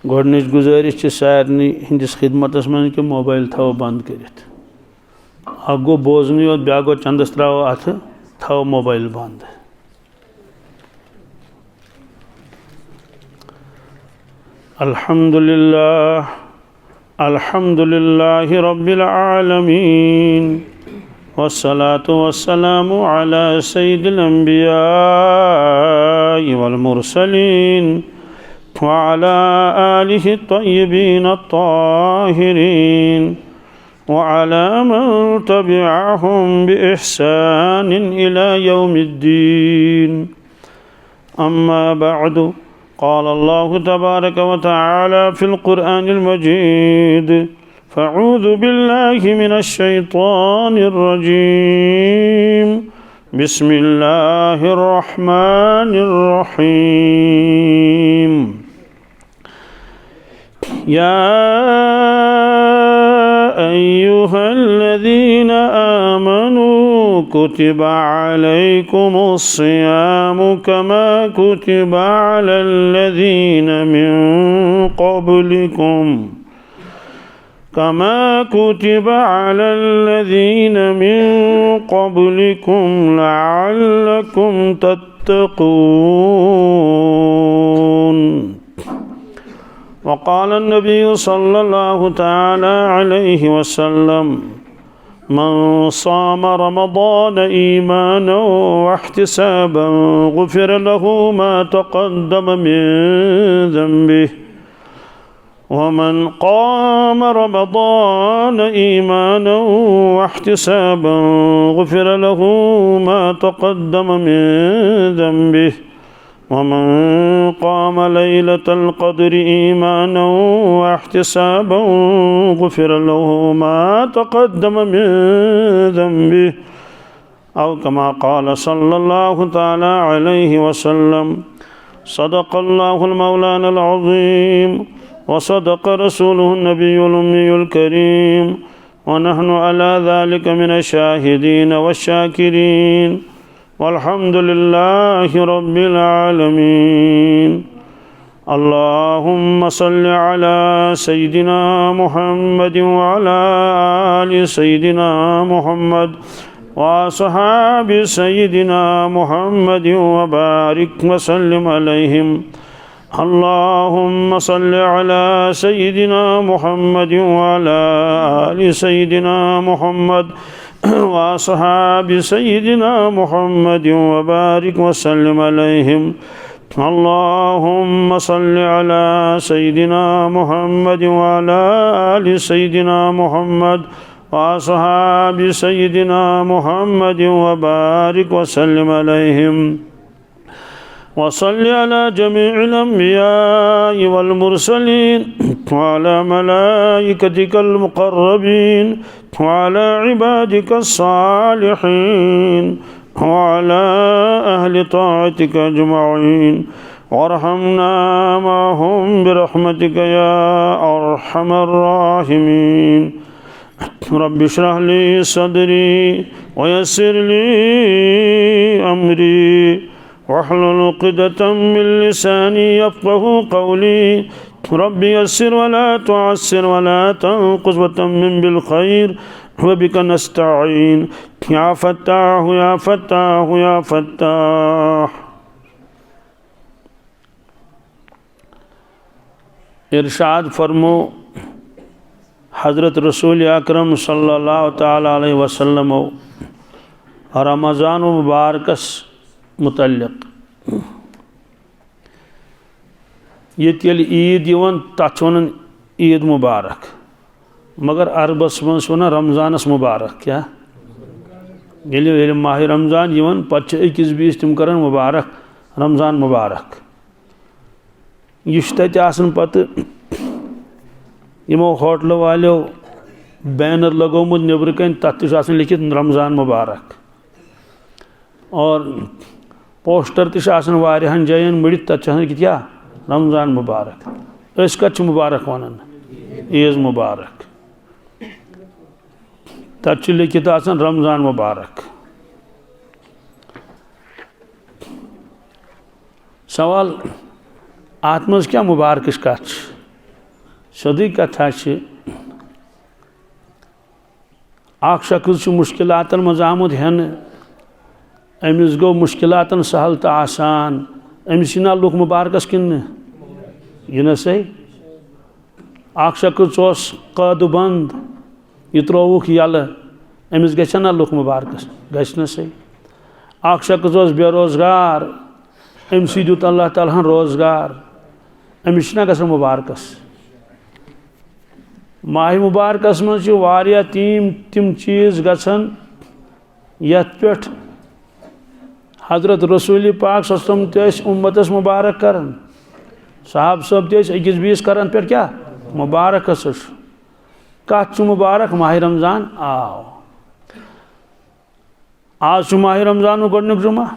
गोडनिच गुजारिश सारनी हंदिस खिदमतस मन कि मोबाइल थो बंद करित अ गो बोजन योत ब्या गो चंदस त्राव अथ थो मोबाइल बंद अल्हम्दुलिल्लाहि रब्बिल आलमीन वस्सलातु वस्सलामु अला सय्यिदिल अंबिया वल मुरसलीन वअला आलिहि त्वय्यिबीन अत्ताहिरीन वअला मन तबिअहुम बिइहसान इला यौमिद्दीन अम्मा बअदु قال الله تبارك وتعالى في القرآن المجيد فأعوذ بالله من الشيطان الرجيم بسم الله الرحمن الرحيم يا أيها الذين آمنوا كتب عليكم الصيام كما كتب على الذين من قبلكم لعلكم تتقون وقال النبي صلى الله تعالى عليه وسلم من صام رمضان إيمانا واحتسابا غفر له ما تقدم من ذنبه ومن قام رمضان إيمانا واحتسابا غفر له ما تقدم من ذنبه ومن قام ليلة القدر إيمانا واحتسابا غفر له ما تقدم من ذنبه أو كما قال صلى الله تعالى عليه وسلم صدق الله المولانا العظيم وصدق رسوله النبي الأمي الكريم ونحن على ذلك من الشاهدين والشاكرين والحمد لله رب العالمين اللهم صل على سيدنا محمد وعلى آل سيدنا محمد وصحاب سيدنا محمد وبارك وسلم عليهم اللهم صل على سيدنا محمد وعلى آل سيدنا محمد وأصحاب سيدنا محمد وبارك وسلم عليهم اللهم صل على سيدنا محمد وعلى آل سيدنا محمد وأصحاب سيدنا محمد وبارك وسلم عليهم وصل على جميع الأنبياء والمرسلين وعلى ملائكتك المقربين وعلى عبادك الصالحين وعلى أهل طاعتك أجمعين وارحمنا معهم برحمتك يا أرحم الراحمين رب اشرح لي صدري ويسر لي أمري واحلل عقدة من لساني يفقه قولي رب يسر ولا تعسر ولا تنقص وتمم بالخير وبك نستعين يا فتاح يا فتاح يا فتاح इरशाद फरमो हज़रत रसूल अकरम सल्लल्लाहु ताला अलैहि वसल्लम रमज़ान मुबारकस मुतल्लिक़ ये ईद यवन तथ वन ईद मुबारक मगर अरबस मज वन रमज़ानस मुबारक क्या ये माह रमज़ान यवन पच अकिस बीस तम कर मुबारक रमज़ान मुबारक यह पत यमो होटल वालो बैनर लगोमुत नबर कन तथ लिखित रमज़ान मुबारक और पोस्टर तहन जयन मड़ित तथ क्या रमज़ान मुबारक कत मुबारक वन ईद मुबारक तथ लिखित रमज़ान मुबारक सवाल आत मज क्या मुबारक कथ सदी कथा शख्स मुश्किलातन मज आमुद हेन अमिस गो मुश्किलातन सहल तो आसान अमिस ना लुक मुबारकस किन यह सही शख्स कद बंद यह त्रोवुक यल अमिस गछ ना लुक मुबारकस गछ न सही शख्स बेरोजगार अमस दुत अल्लाह ताला रोजगार अमिस ना गसन मुबारकस माह मुबारकस मज तिम चीज गसन यथ पे हजरत रसूल पाक सल्लल्लाहु अलैहि वसल्लम उम्मतस मुबारक करन साहब सब अकिस बीस करन पे क्या मुबारक कत मुबारक माह रमजान आव आज माह रमजान गोडनुक जुमा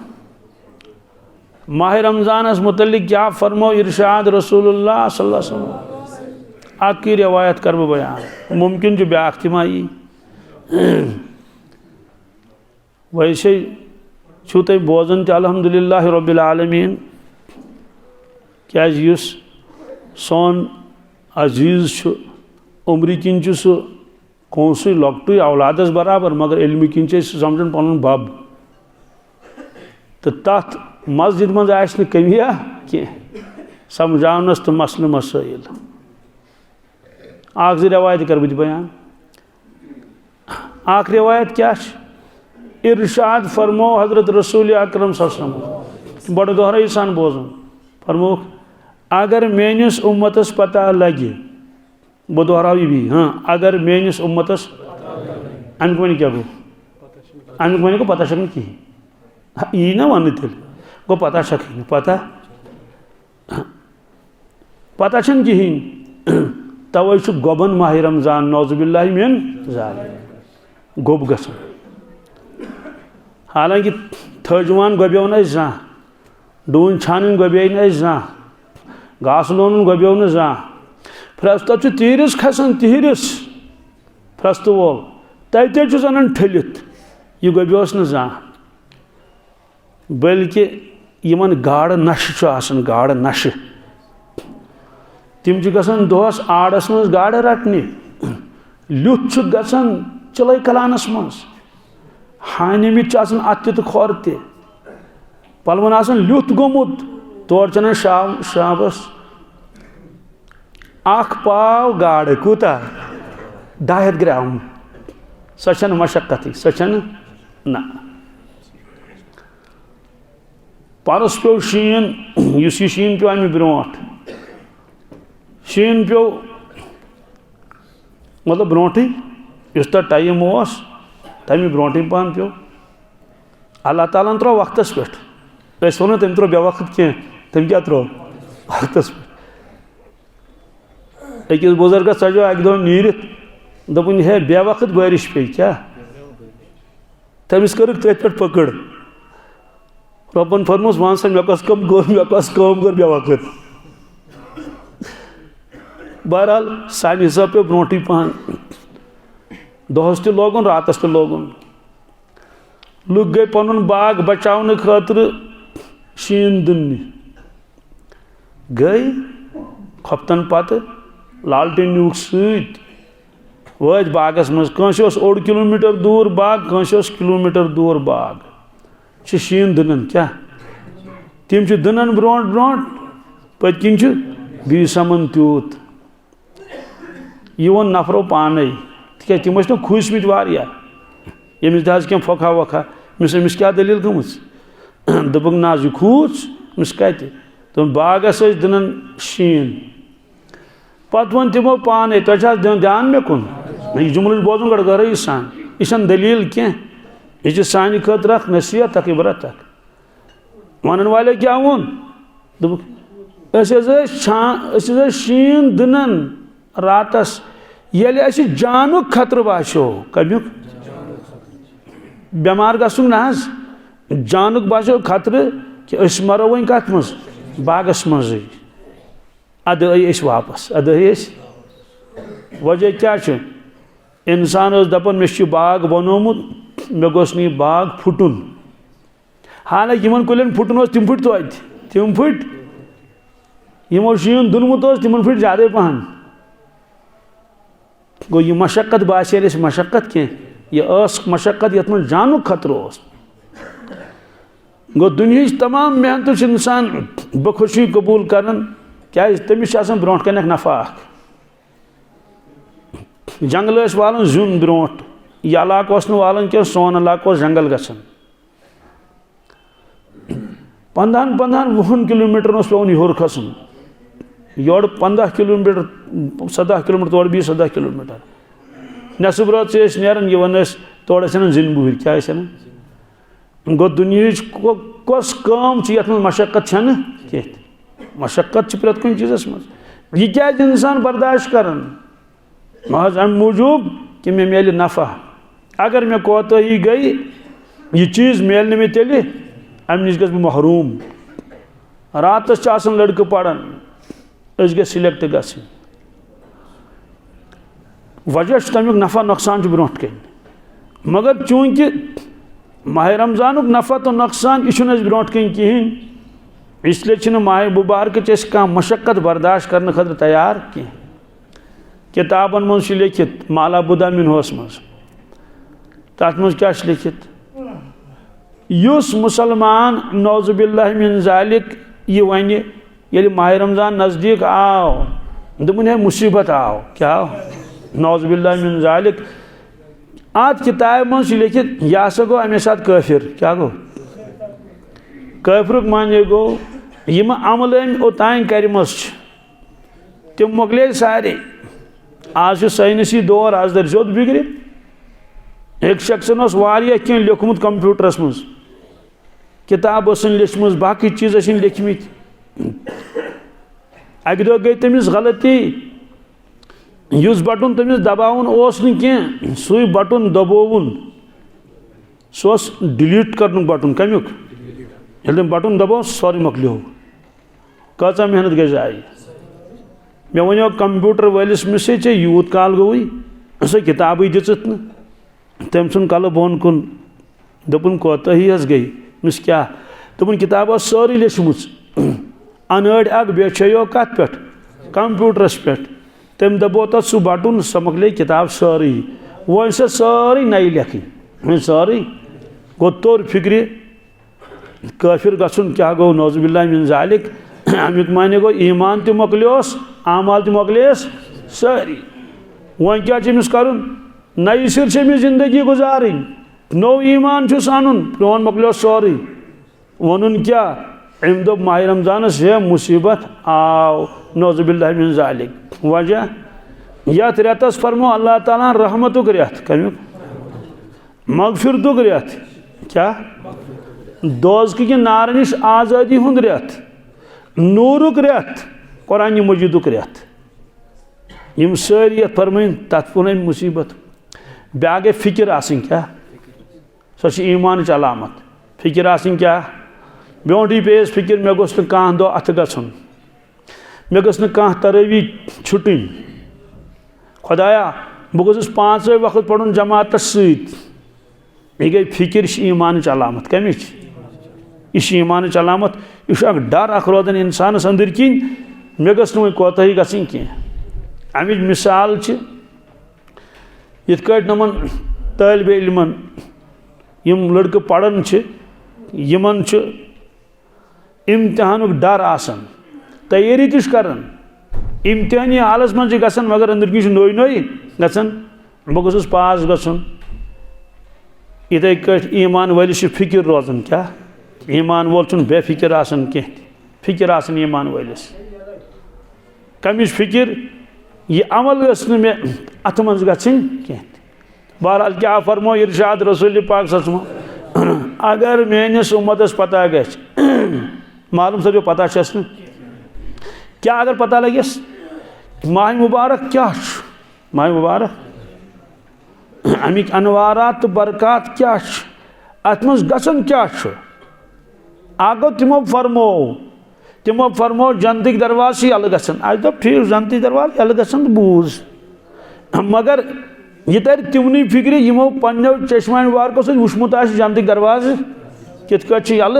माह रमजानस मुतल्लिक क्या फरमो इरशाद रसूलुल्लाह सल्लल्लाहु अलैहि वसल्लम अकी रिवायत कर बयान मुमकिन जो ब्याख तिमाई वैसे छु तुम बोजन ते अल्हम्दुलिल्लाह रब्बिल आलमीन क्या सोन अजीज उम्र किन सह कौस लकट औलादस बराबर मगर इल्म किन समझन पन बब तो तथ मस्जिद मज आस कमिया कह समझावनस तो मसल मसाइल रिवायत कर बयान रिवायत क्या इरशाद फरमो हजरत रसूल अकरम सल्लल्लाहु अलैहि वसल्लम बड़ दोहराई सान बोजन फरमो अगर मेनिस उम्मतस पता लगे बह दोहराव भी हाँ अगर मेनिस उम्मतस अमिक वन क्या गो अमिक वन गो पता शक कहें यी ना वन तेल गो पता शक पता कहें तवे गोबन माह रमजान नौजुबिल्लाहि मिन ज़ालिक गोब गसन हालांकि थजवान गोब्यो न जा डून छान गोबे न जा घास लोन गोब्यो न जा फ्रस्त तीरस खसान तीरस फ्रस्त वोल तत अनान ठलित यह गोब्योस न जा बल्कि यमन गाड़ नश आसान गाड़ नश तिम गसान दोहस आड़स मज गाड़ रटने लुथ गसान चिलै कलानस मज हानिमित अत तो खोर ते पलवन आसान लुथ गोमुत तौर चनान शाबस अख पाव गाड़ कूता 200 ग्राम सह मशक्कत सह ना परस पे शीन इस शीन पे अमे ब्रोट शीन पे मतलब ब्रोट इस तक टाइम तमें ब्रोट पहन पे अल्लाह ताला त्रो वक्त पे वो तम त्रो बे वक्त कह तम क्या त्रो वक्त पे अकिस बुजुर्ग सजो अक दो नीरित दोपन है बे वक्त बारिश पे क्या तमिस कर तथ पे पकड़ रबन फरमोस वन सा मे कम कर बे वक्त बहरहाल सान हिसाब पे ब्रोट पहन दोहस तो लोगन रातस तो लोगन लुक गए पन बाग बचाने खतर शीन दिन गई खपतन पत लालटेन नुक सत बागस मज कंस ओड किलोमीटर दूर बाग कंस किलोमीटर दूर बाग शीन दिन क्या तिम दिन ब्रोट ब्रोट पत्किन बी समन तूत यह नफरो पान तिक तम ना खुशमित वारिया यमिस दस क्या फोखा वोखा अमिस क्या दलील गम दोपक ना यह खूच अमिस कत दोप बागस दिन शीन पत वन तमो पान तुम ध्यान मे कुन यह जुमल बोजन गड़ गहराई सान यह दलील कह यह सान खतर अख नसीहत अख इबरत अख वन वाले क्या वोन दोपक शीन दिन रातस ये जानुक खतर बाशो कमुक बेमार गसुक ना जानुक बाशो खतर कि मरो वन कत मज बागस मज अद वापस अद वजह क्या इंसान दपान मे बाग बनोमुत मे गोस बाग फुटन हालांकि इन कुलन फुटन तम फुट तो तिम फुट यमो शीन दुनमुत तिमन फुट ज्यादा पहन गो यह मशक्कत बासे मशक्कत क्या यह मशक्कत यथ मन जान खतरो गो दुनिया तमाम मेहनत इंसान बखुशी कबूल कर क्या तमिस ब्रो कन नफा जंगल वालन जुन ब्रो यह इलाक वालन क्या सोन इलाक जंगल गसन 15-15-20 किलोमीटर पे योर खसन योर 15 किलोमीटर 17 किलोमीटर तोड़ 20-17 किलोमीटर नसब रात से नान यह तोड़ जिन बुहर क्या गो दुनिया कस कम ये मशक्कत कह मशक्कत प्रत कुछ चीज़ मज यह क्या इंसान बर्दाश्त कर महज अम मूजूब कि मे मिले नफ़ा अगर मे कोताही गई यह चीज़ मिलने में तेल अम नश गस महरूम रात लड़के पढ़ान ग सिलेक्ट ग वजह तमिक नफ़ा नुकसान ब्रो कन मगर चूंकि माह रमजान नफ़ा तो नुकसान यह ब्रो कन कहें इसलिए माह मुबारक कह मशक्कत बर्दाश्त करने खतर तैयार कह किताबन मज लिखित माला बुदा मिनहोस मज तथ मज क्या लिखित युस मुसलमान नौजुबिल्लाह मिन जालिक यह वन ये माह रमजान नज़दीक आओ दोपन है मुसीबत आओ क्या आओ नौजुबिल्लाह मिन जालिक आत किताब मज लिखित यह हसा गो अमे साथ काफिर क्या गो काफिर माने गो यम अमल ओतान करमस तम मोकले सारे आज साइंसी दौर आज दर जोद बिगड़ एक शख्सन कह लिखमुत कंप्यूटरस मज किताब लिखम बाकी चीज़ लिखमित अक दो गई तमिस गलती युस बटन तमिस दबावन कह सु बटन दबोवन सह डिलीट कर बटन कमुक ये तम बटन दबो सोरे मकलो कचा मेहनत गई जाए मे वो कंप्यूटर वलिस मिस यूत काल गोई सो किताब दित तम सुन कल बोन कुन दोपन कोताही गई मिस क्या दोपन किताब सारी लिखम अनड़ अग बेचो कत पे कंप्यूटरस पे तम दबो तथ सह बटन सह मकल किताब सारी वो सारी नई लेखन सारी गो तोर फिक्र काफिर गसन क्या गो नौजुबिल्लाह मिन जालिक अमुक माने गो ईमान तो मकलियोस आमाल तो मकलियस सारी वन क्या कर नई सिर जिंदगी गुजारिन नो ईमान अन प्रोन मकलियो सारी वन क्या अम दोप माह रमजान है मुसीबत आओ नौजुबिल्लाह मिन जालिक वजह यथ रेतस फरमो अल्लाह ताला रहमतुक रेत कमुक मगफिरतुक रेत क्या दोज़ कि नार नश आज़ादी हुंद रेत नूरुक रेत कुरान मजीदुक रेत यम सारी फरमान तथ पुन मुसीबत ब्या गई फिक्र आसन क्या सो ईमान अलामत फिक्र आसन क्या ब्रोटी पे फिक्र मे गोस कह दो अथ गन मे गस तरावी छुटन खुदाया बह गोस 5 वक्त पढ़न जमात यह गई फिक्र ईमान अलामत कमिच यह ईमान अलामत यह डर रोदान इंसानस अंदर किन मे गस वो कोताही गई कह अमिच मिसाल यथ नमन तालिब इल्मन यम लड़के पढ़न यमन इम्तिहानुक डर आसन तैयारी तिश करन इम्तिहानी हालस मज गसन मगर अंदर किन नोई नोई गसन बह गोस पास गसन इथे कट ईमान वलिस फिक्र रोजन क्या ईमान वोल बेफिक्र आसन कह फिक्र आसन ईमान वलिस कमिश फिक्र यह अमल गस मे अथ मज गन कह बहरहाल क्या फरमो इरशाद रसूल पाक सचमो अगर मेनिस उम्मतस पता गस मालूम सर जो पता न क्या अगर पता लगस माह मुबारक क्या माह मुबारक अमिक अनवारात तो बरकत क्या अत मज गसन क्या आगो तिमो फरमो जन्नतिक दरवाज़ यल गसन आज दप ठीक जन्नतिक दरवाज़ यल गसन बूज मगर यह तर तिमन फिक्र यमो पन्नो चश्मान वारको सत वुचमुत जन्नतिक दरवाज़ कित यल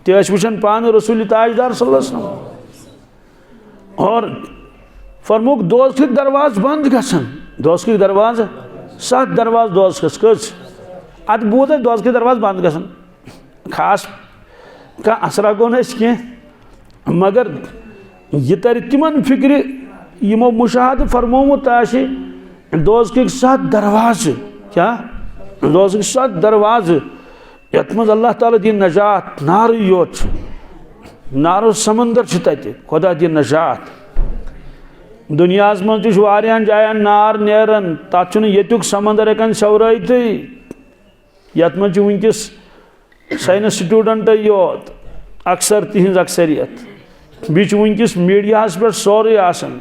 तस वुचन पान रसूल ताजदार सल्लल्लाहु अलैहि वसल्लम और फरमुक दोज़ख दरवाज बंद गसन दोज़ख दरवाज 7 दरवाज दोज़ख कस अत बूद दोज़ख दरवाज बंद गसन खास का असरा गो कह मगर यह तर तिमन फिक्र यमो मुशाहद फरमोमुत दोज़ख 7 दरवाज क्या दोज़ख 7 दरवाज यत मज अल्लाह ताला दी नजात नार योत नारो समंदर तत खुदा दी नजात दुनिया मज जायन नार नेरन तथ युक समंदर हेकान सवरत यत मज वनकस साइंस स्टूडेंट योत अक्सर तिहिंज अक्सरियत बीच वनकस मीडिया पे सोरे आसन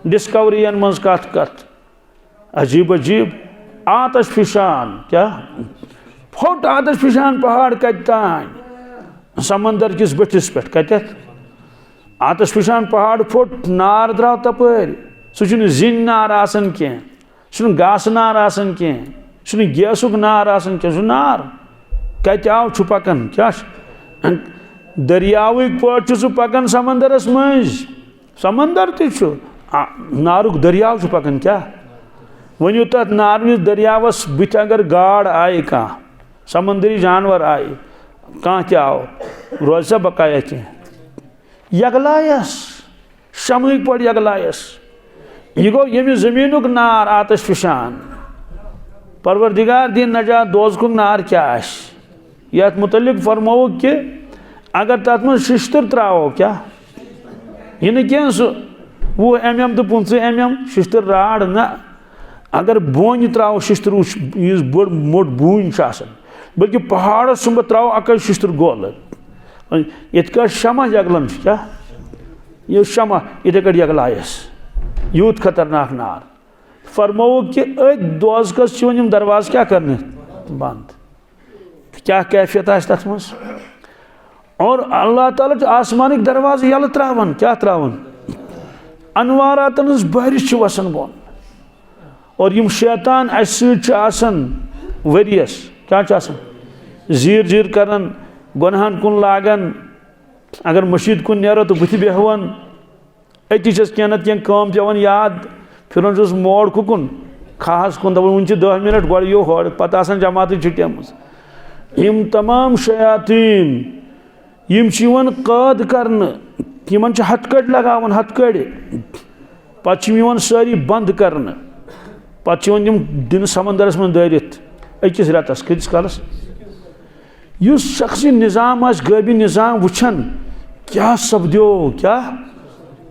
डिस्कवरियन मज कत अजीब अजीब आतश फिशान क्या फोट आतश फिशान पहाड़ कतान समंदर किस बटिस पे कत आतश फिशान पहाड़ फोट नार द्राव तपर सह जिन नार आसन कह सह घास नार आसन कह सह गैसुक नार आसन कह सह नार कत आव पकन क्या दरियावक पे सह पकन समंदरस मज समंदर तु नारुक दरियाव पकन क्या वनु तथ नारविस दरियावस बुथ अगर गाड़ आए कह समंदरी जानवर आए कह क्या आव रोज बकाया कह यगलायस शमक पे यगलायस यह गो यम जमीनुक नार आतश फिशान परवरदिगार दिन नजात दोज़खुक नार क्या यत मुतल्लिक फरमो कि अगर तथ मज शिश्तर त्रो क्या यह न कह सह 20 mm तो 15 mm शिश्तर राड़ ना अगर बोन त्रो शिश्तर बड़ मोट बून बल्कि पहाड़ सुम त्रो अक शिश्तर गोल इत शमा यगलन क्या यह शमा इथे कट यगलायस यूत खतरनाक नार फरमो कि दोज़खस वन दरवाज क्या करने बंद क्या कैफियत तथ मज और अल्लाह ताला आसमानिक दरवाज यल त्रावन क्या त्रावन अनवारातन बारिश वसन बोन और यम शैतान आसन वरियस क्या जीर जीर करन गुनहन कुन लागन अगर मस्जिद कुन नेरो तो बुथ बेहवन अति कह ना कह कम पेवन याद फिर मोड़ कुकुन खास कुन दपान 10 मिनट गो यो होड़ पता जमात छुट्टियां यम तमाम शयातीन यम कैद करन यमन हथकड़ लगावन हथकड़ पे सारी बंद करन पे दिन समंदरस मन दरित अकिस रतस कतिस कालस युस शख्सी निज़ाम गैबी निज़ाम वुछन क्या सपद्यो क्या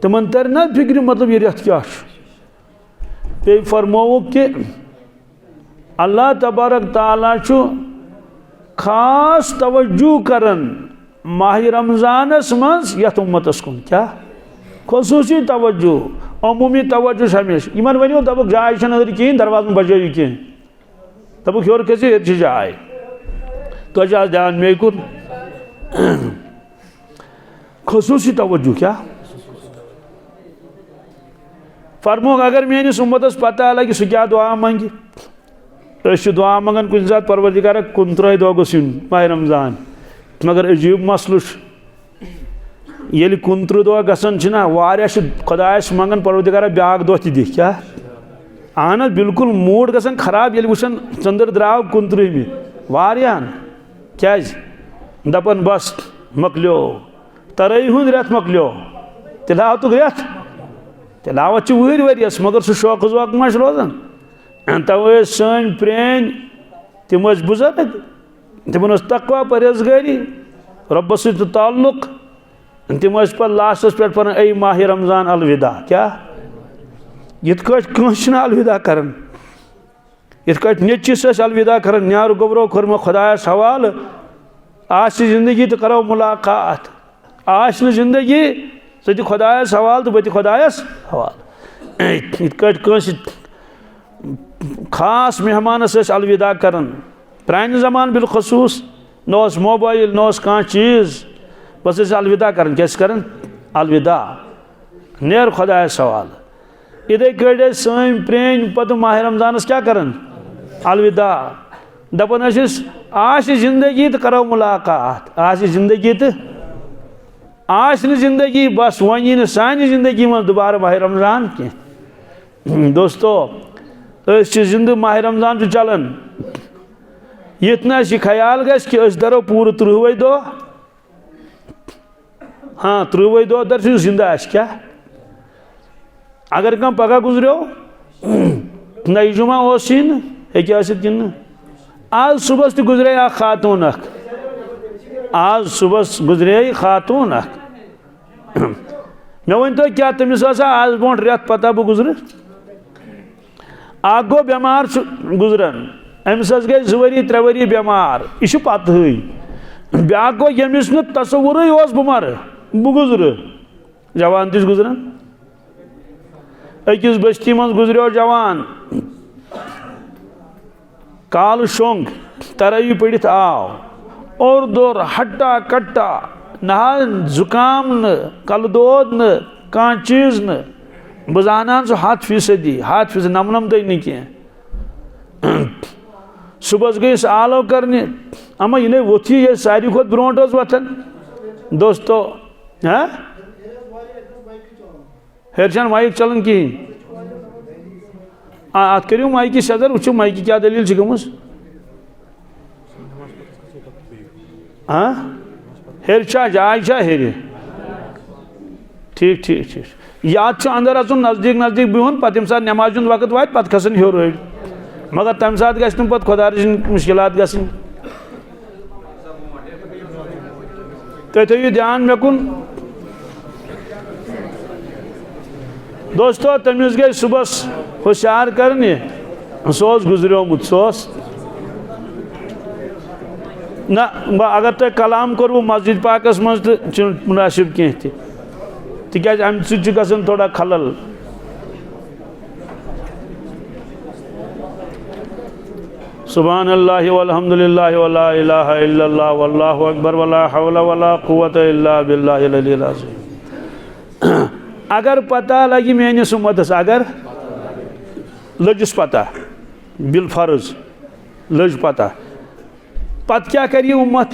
तमन तर ना फिक्र मतलब यह रथ क्या पे फरमो कि अल्लाह तबारक ताला खास तवज्जो करन माह रमजानस मज यथ उम्मतस कुन क्या खसूसी तवज्जो अमूमी तवज्जो हमेशा इन वो दबुक जाय नजर कहें दरवाज में बजो कह दबुक हेर खसो ये जाय तो आज ध्यान मे कुन खसूसी तवज्जो क्या फरमोक अगर मेनिस उम्मतस पता लगे सह क्या दुआ मंगे दुआ मंगन कुछ जात परवरदिगार 15 दह गोस माह रमजान मगर अजीब मसल ये 15 दह गसन खुदायस मंगन परवरदिगार ब्याक दह ति क्या अहन बिल्कुल मूड गसन खराब ये वुचन चंद्र द्राव 15 वारियान क्या दपन बस मकलो तरई हुंद रेत मकलो तिलावतुक रेत तिलावत वहर वरियस मगर सह शौक वौक मा रोजान तवे सन प्रेन तिम बुजुर्ग तिमन तकवा परहेजगारी रब्बस सहित ताल्लुक तिम पे लास्टस पे पन ऐ माह रमजान अलविदा क्या यिथ कह अलविदा करन यिथ नेचिस अलविदा करन न्यार गोबरो खोर मे खुदायस हवाल आज जिंदगी तो करो मुलाकात आज जिंदगी सह खुदायस हवाल तो बह खुदायस हवाल यिथ खास मेहमानस अलविदा करन प्रान जमान बिलखसूस न मोबाइल न कह चीज़ बस अलविदा करन क्या करन अलविदा नेर खुदायस हवाल इथे कट सन प्रेन पत माह रमजानस क्या करन अलविदा दपन आश जिंदगी तो करो मुलाकात आश जिंदगी तो आश जिंदगी बस वन यी सान जिंदगी में दोबारा माह रमजान कह दोस्तों जिंद माह रमजान चलान इतना ख्याल गि दरो पूरे 30 दह हाँ 30 दह दर जिंदा क्या अगर कम पगह गुजरो नई जुमा हे आज सुबह तो गुजरे खातून आज सुबह गुजरे खातून मे वन तो क्या तमिस आज बो रेत पता बह गुजर गो बेमार गुजरान अमिस गई 2 वरी 3 वरी बेमार यह पत ब्या गो यमिस न तस्वुर बह मर बह गुजर जवान तिस गुजरान अकिस बस्ती मज गुजरो जवान काल शोंग तरावी पड़ित आव और दोर हट्टा कट्टा ना जुकाम न कल दोद न कह चीज न बह जानान सह 100% नम दई कह सुबह गई आलो करने अमा यह वोथ ये सारी खुद ब्रोट वथन दोस्तों हेरचान माइक चलान कहें अत करो माइक सदर वो माइक क्या दलील गमस हेर जाय हेर ठीक ठीक ठीक याद अंदर अचुन नजदीक नजदीक बिहुन पे सात नमाज वक्त वात पे खसन हेर रड़ मगर तम सात गि पे खुदा मुश्किलात गई तुम थो ध्यान मे कुन दोस्तों तमिस गई सुबह होशियार करने सह गुजरियोमुत ना अगर तुम कलाम करू मस्जिद पाकस मज तो मुनासिब कह तिक अम सन थोड़ा खलल सुभान अल्लाह वल्हम्दुलिल्लाह वला इलाहा इल्लल्लाह वल्लाहु अकबर वला हौला वला कुव्वता इल्ला बिल्लाहिल अलिय्यिल अज़ीम अगर पता लगी मेनिस उम्मतस अगर लजिस पता बिल फर्ज लज पता पत क्या कर उम्मत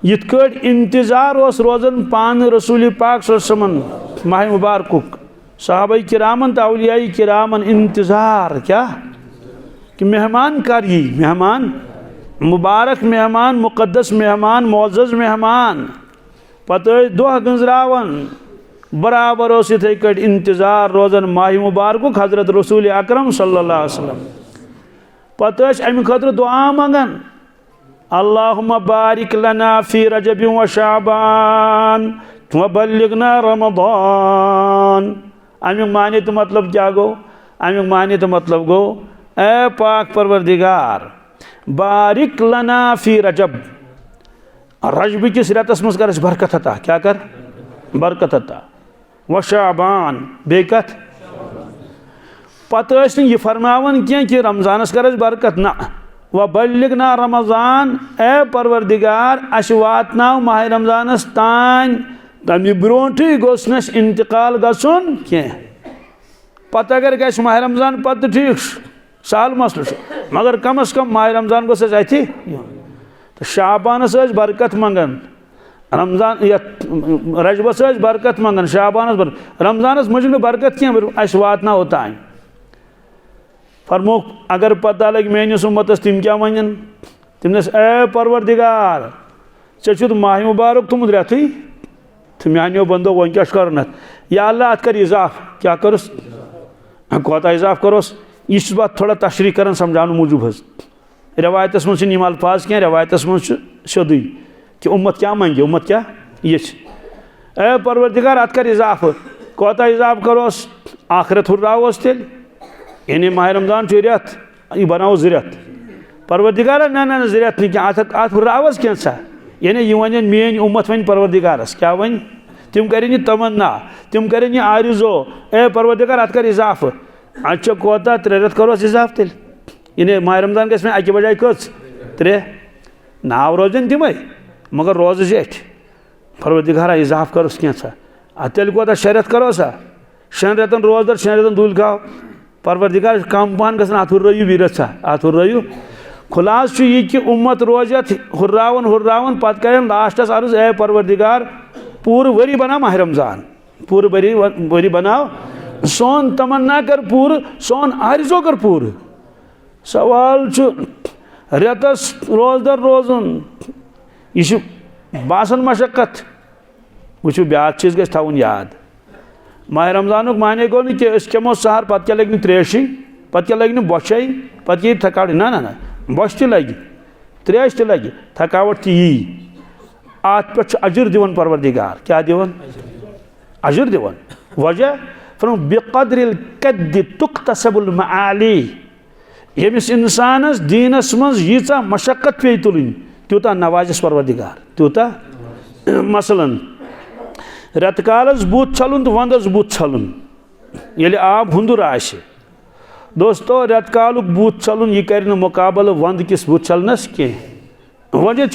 यिथ कट इंतजार रोजन पान रसूल पाक सल्लल्लाहु माह मुबारक सहाबा किरामन तो औलिया किरामन इंतजार क्या कि मेहमान कर यी मेहमान मुबारक मेहमान मुकद्दस मेहमान मोअज़्ज़ज़ मेहमान पत दह गंजरावन बराबर इथे कट इंतजार रोजन माह मुबारक हजरत रसूल अकरम सल्लल्लाहु अलैहि वसल्लम पत अमि खतर दुआ मंगन अल्लाहुम्मा बारिक लना फी रजब व शाबान व बल्लिगना रमदान अमिक माने तो मतलब क्या गो अमिक माने तो मतलब गो ए पाक परवरदिगार बारिक लना फी रजब रजब किस रेतस मज कर बरकत अता क्या कर बरकत अता व शाबान बे कत पत यह फरमावन कि रमजानस कर बरकत ना व बल्लिगना रमजान ए परवरदिगार अश वातनाव माह रमजानस तान तमि ब्रोंठे गोस नस इंतकाल गसुन कह पत अगर गस माह रमजान पत ठीक साल मसल मगर कम अज कम माह रमजान गोस अथि तो शाबानस बरकत मंगन रमजान रजबस बरकत मंगन शाबानस रमजानस मज बरकत कह अस वातना ओतान फरमो अगर पता लग मेनिस उम्मतस तिम क्या वन तिम ए परवरदिगार ऐ माह मुबारक थोमुत रेथी तो मानो बंदो वो क्या कर या अल्लाह अत कर इजाफ क्या करोस कोता इजाफ करोस यह बात थोड़ा तशरी कर समझाने मूजूब रवायतस मज यम अल्फाज क्या रवायतस मज सोदी कि उम्मत क्या मंगे उम्मत क्या ये ए परवरदिगार अत कर इजाफ कोता इजाफ करोस आखिरत हुर्रावोस तेल यानी माह रमजान रेत यह बनाओ 2 रेत परवरदिगार ना ना 2 रेत नहीं अत हुर्रावस क्या यानी यह वन मेन उम्मत वन परवरदिगारस क्या वन तिम करें तमन्ना तिम करें आरिजो ए परवरदिगार अत कर इजाफ अच्छा कोता 3 रेत करोस इजाफ तेल यानी माह रमजान गस अकि बजाय कच 3 नाव रोजन तम मगर रोज 8 परवरदिगार इजाफ करोस क्या तेल कोता 6 रेत करोसा 6 रेतन रोजदार 6 रेतन दूल खाओ परवरदिगार कम पहन गसन अत हुर्रयू भी रचा अत हुर्रयू खुलास यह कि उम्मत रोज हुर्रावन पत करें लास्टस अर्ज ए परवरदिगार पूरे वरी बना माह रमजान पूरे वरी बनाओ सोन तमन्ना कर पूर सोन आरज़ो कर पूर सवाल रेतस रोजदर रोजन यह बासन मशक्कत वो ब्या चीज गो थवन याद माह रमजान माने गो कि चमो सहर पत क्या लगे त्रेश पत क्या लगे बोशे पत ये थकावट ना ना बोश त लगे त्रेश त लगे थकावट त यी अत पे अजर दिवन परवरदिगार क्या दिवन अजर दिवन वजह फरम बेकदरिल कद्द तुक्तसबुल मआली यमिस इंसानस दीनस मज यीचा मशक्कत पे तुलिन त्यूता नवाजिस परवरदिगार त्यूता मसलन रेतकालस बूथ छलुन तो वंदस बूथ छलुन येले आब हुंदुर आशे दोस्तों रेतकाल बूथ छलुन यह कर मुकाबल वंद किस बूथ छलनस के वजह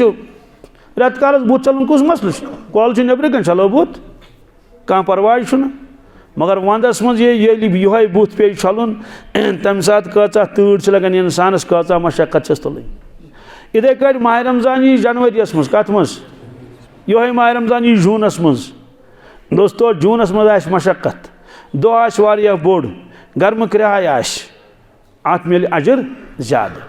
रेतकालस बूथ छलुन कुछ मसल कल नबर कन चलो बूथ कह परवाह मगर वंदस मज ये बूथ पे छलुन तम सात कचा तूड़ लगान इंसानस कचा मशक्कत तुल इथे कर माह रमजान यह जनवरीस मज कत मज ये माह रमजान यह जूनस मज दोस्तों जूनस मज आस मशक्कत दो आस वारिया बोड़ गर्म क्रियाय आस अत मिल अजर ज्यादा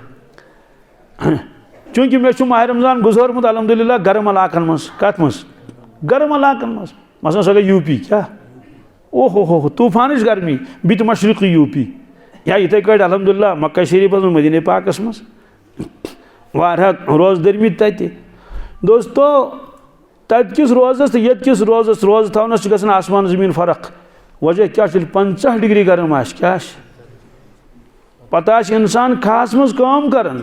चूंकि मे माह रमजान गुजरमुत अलहमदुलिल्लाह गर्म इलाकन मज कत मज गर्म इलाकन मज मसलन सो यूपी क्या ओहो हो तूफानिश गर्मी बित मशरक़ी यूपी या इथे कट अलहमदुलिल्लाह मक्का शरीफ मदीने पाकस मज वारिया रोज दरमित तत दोस्तों तत किस रोजस ये किस रोजस रोज थवनस गसन आसमान जमीन फर्क वजह क्या 50 डिग्री गर्म आस क्या पता इंसान खास मज काम करन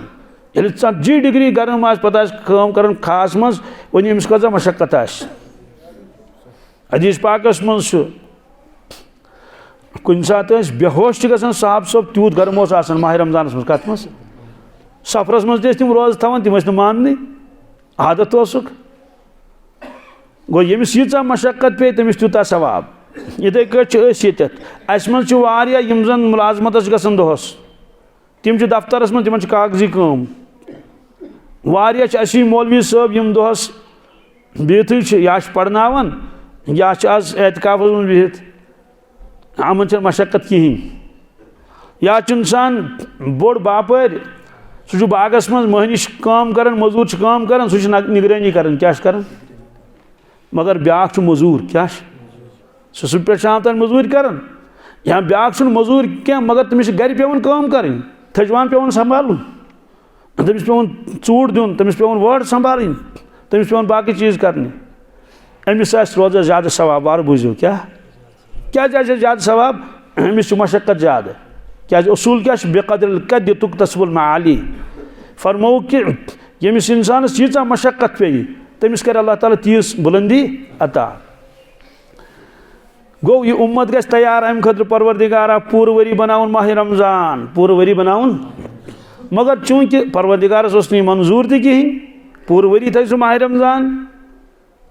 40 डिग्री गर्म आस पता काम करन खास मज वन अमिस कजा मशक्कत आस हदीस पाकस मज कुन सात बेहोश गसन साहब सब त्यूत गर्म आसान माह रमजानस मज कत मज सफरस मज तम रोज थवन तम मान आदत ओसुक गो यमिस यीचा मशक्कत पे तमिस त्यूता सवाब इथे कस मज यम मुलाजमत गसन दोहस तिम दफ्तरस मज तिमन कागजी काम वारिया असी मौलवी साहब यम दोहस बिहत या पढ़नावन या आज एतकाफ मज बिहत अमन मशक्कत कहें या इंसान बोड़ बापर सह बागस मज महनिश काम कर मजूर काम कर सह निगरानी कर क्या कर मगर ब्याक मजूर क्या सह पे शाम तक मजूर कर या ब्याक मजूर क्या मगर तमिस घर पेवन काम कर थजवान पेवन संभालुन तमिस पेवन चूड़ दिन तमिस पेवन वड़ संभाल तमिस पेवन बाकी चीज़ करने अमिस रोजा ज्यादा सवाब बार बूझो क्या ज्यादा सवाब अमिस मशक्कत ज्यादा क्या उसूल क्या बेकदर कद तुक्तसबुल मआली फरमो कि यमिस इंसानस यीचा मशक्कत पे तमिस कर अल्लाह ताला तीस बुलंदी अता गो ये उम्मत गस तैयार अम खतर परवरदिगारा पूर वरी बनाउन माह रमजान पूर वरी बनाउन मगर चूंकि परवरदिगारस ओस नहीं मंजूर थी कहीं पूर वरी थो माह रमजान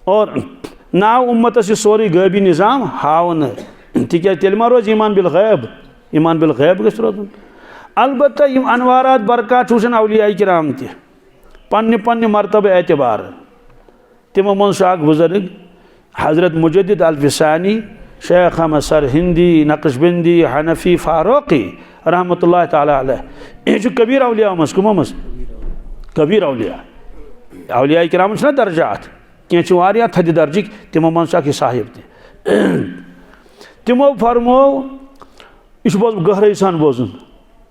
और नाव उम्मतस सोरी गैबी निज़ाम हावन तिक तेल मा रोज ईमान बिल गैब गस रोजन अलबत्ता यम अनवारात बरकत वुचन औलिया किराम तह पन्ने पन्ने मरतबे एतबार तिमो मज बुजुर्ग हजरत मुजद्दिद अल-फिसानी शेख अहमद सरहिंदी नक्शबंदी हनफी फारूकी रहमतुल्लाह ताला अलैह यह कबीर औलिया मज कमो मज कबीर औलिया किराम ना दर्जात कह थद दर्जिक तिमो मज साहिब तिमो फरमो यह बोज गहराई सान बोजन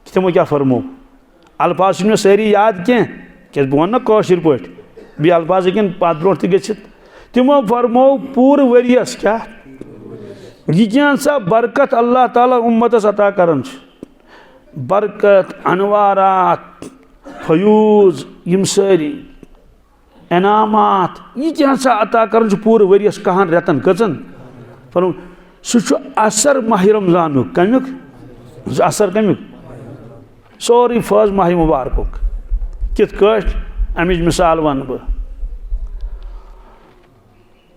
तिमो क्या फरमो अल्फाज मे सारी याद क्या बह वन कौशिर पे बी अल्फाज हेन पत ब्रो तिमो फरमो पूर वरियस क्या यह सा बरकत अल्लाह ताला उम्मतस अता करन बरकत अनवारात फयूज यम सारी इनामात यह सा अता करन पूर वरियस कहन रेतन कचन फरम सह असर माह रमजान कमुक असर कमुक सोरी फज माह मुबारक कित अमिच मिसाल वन बह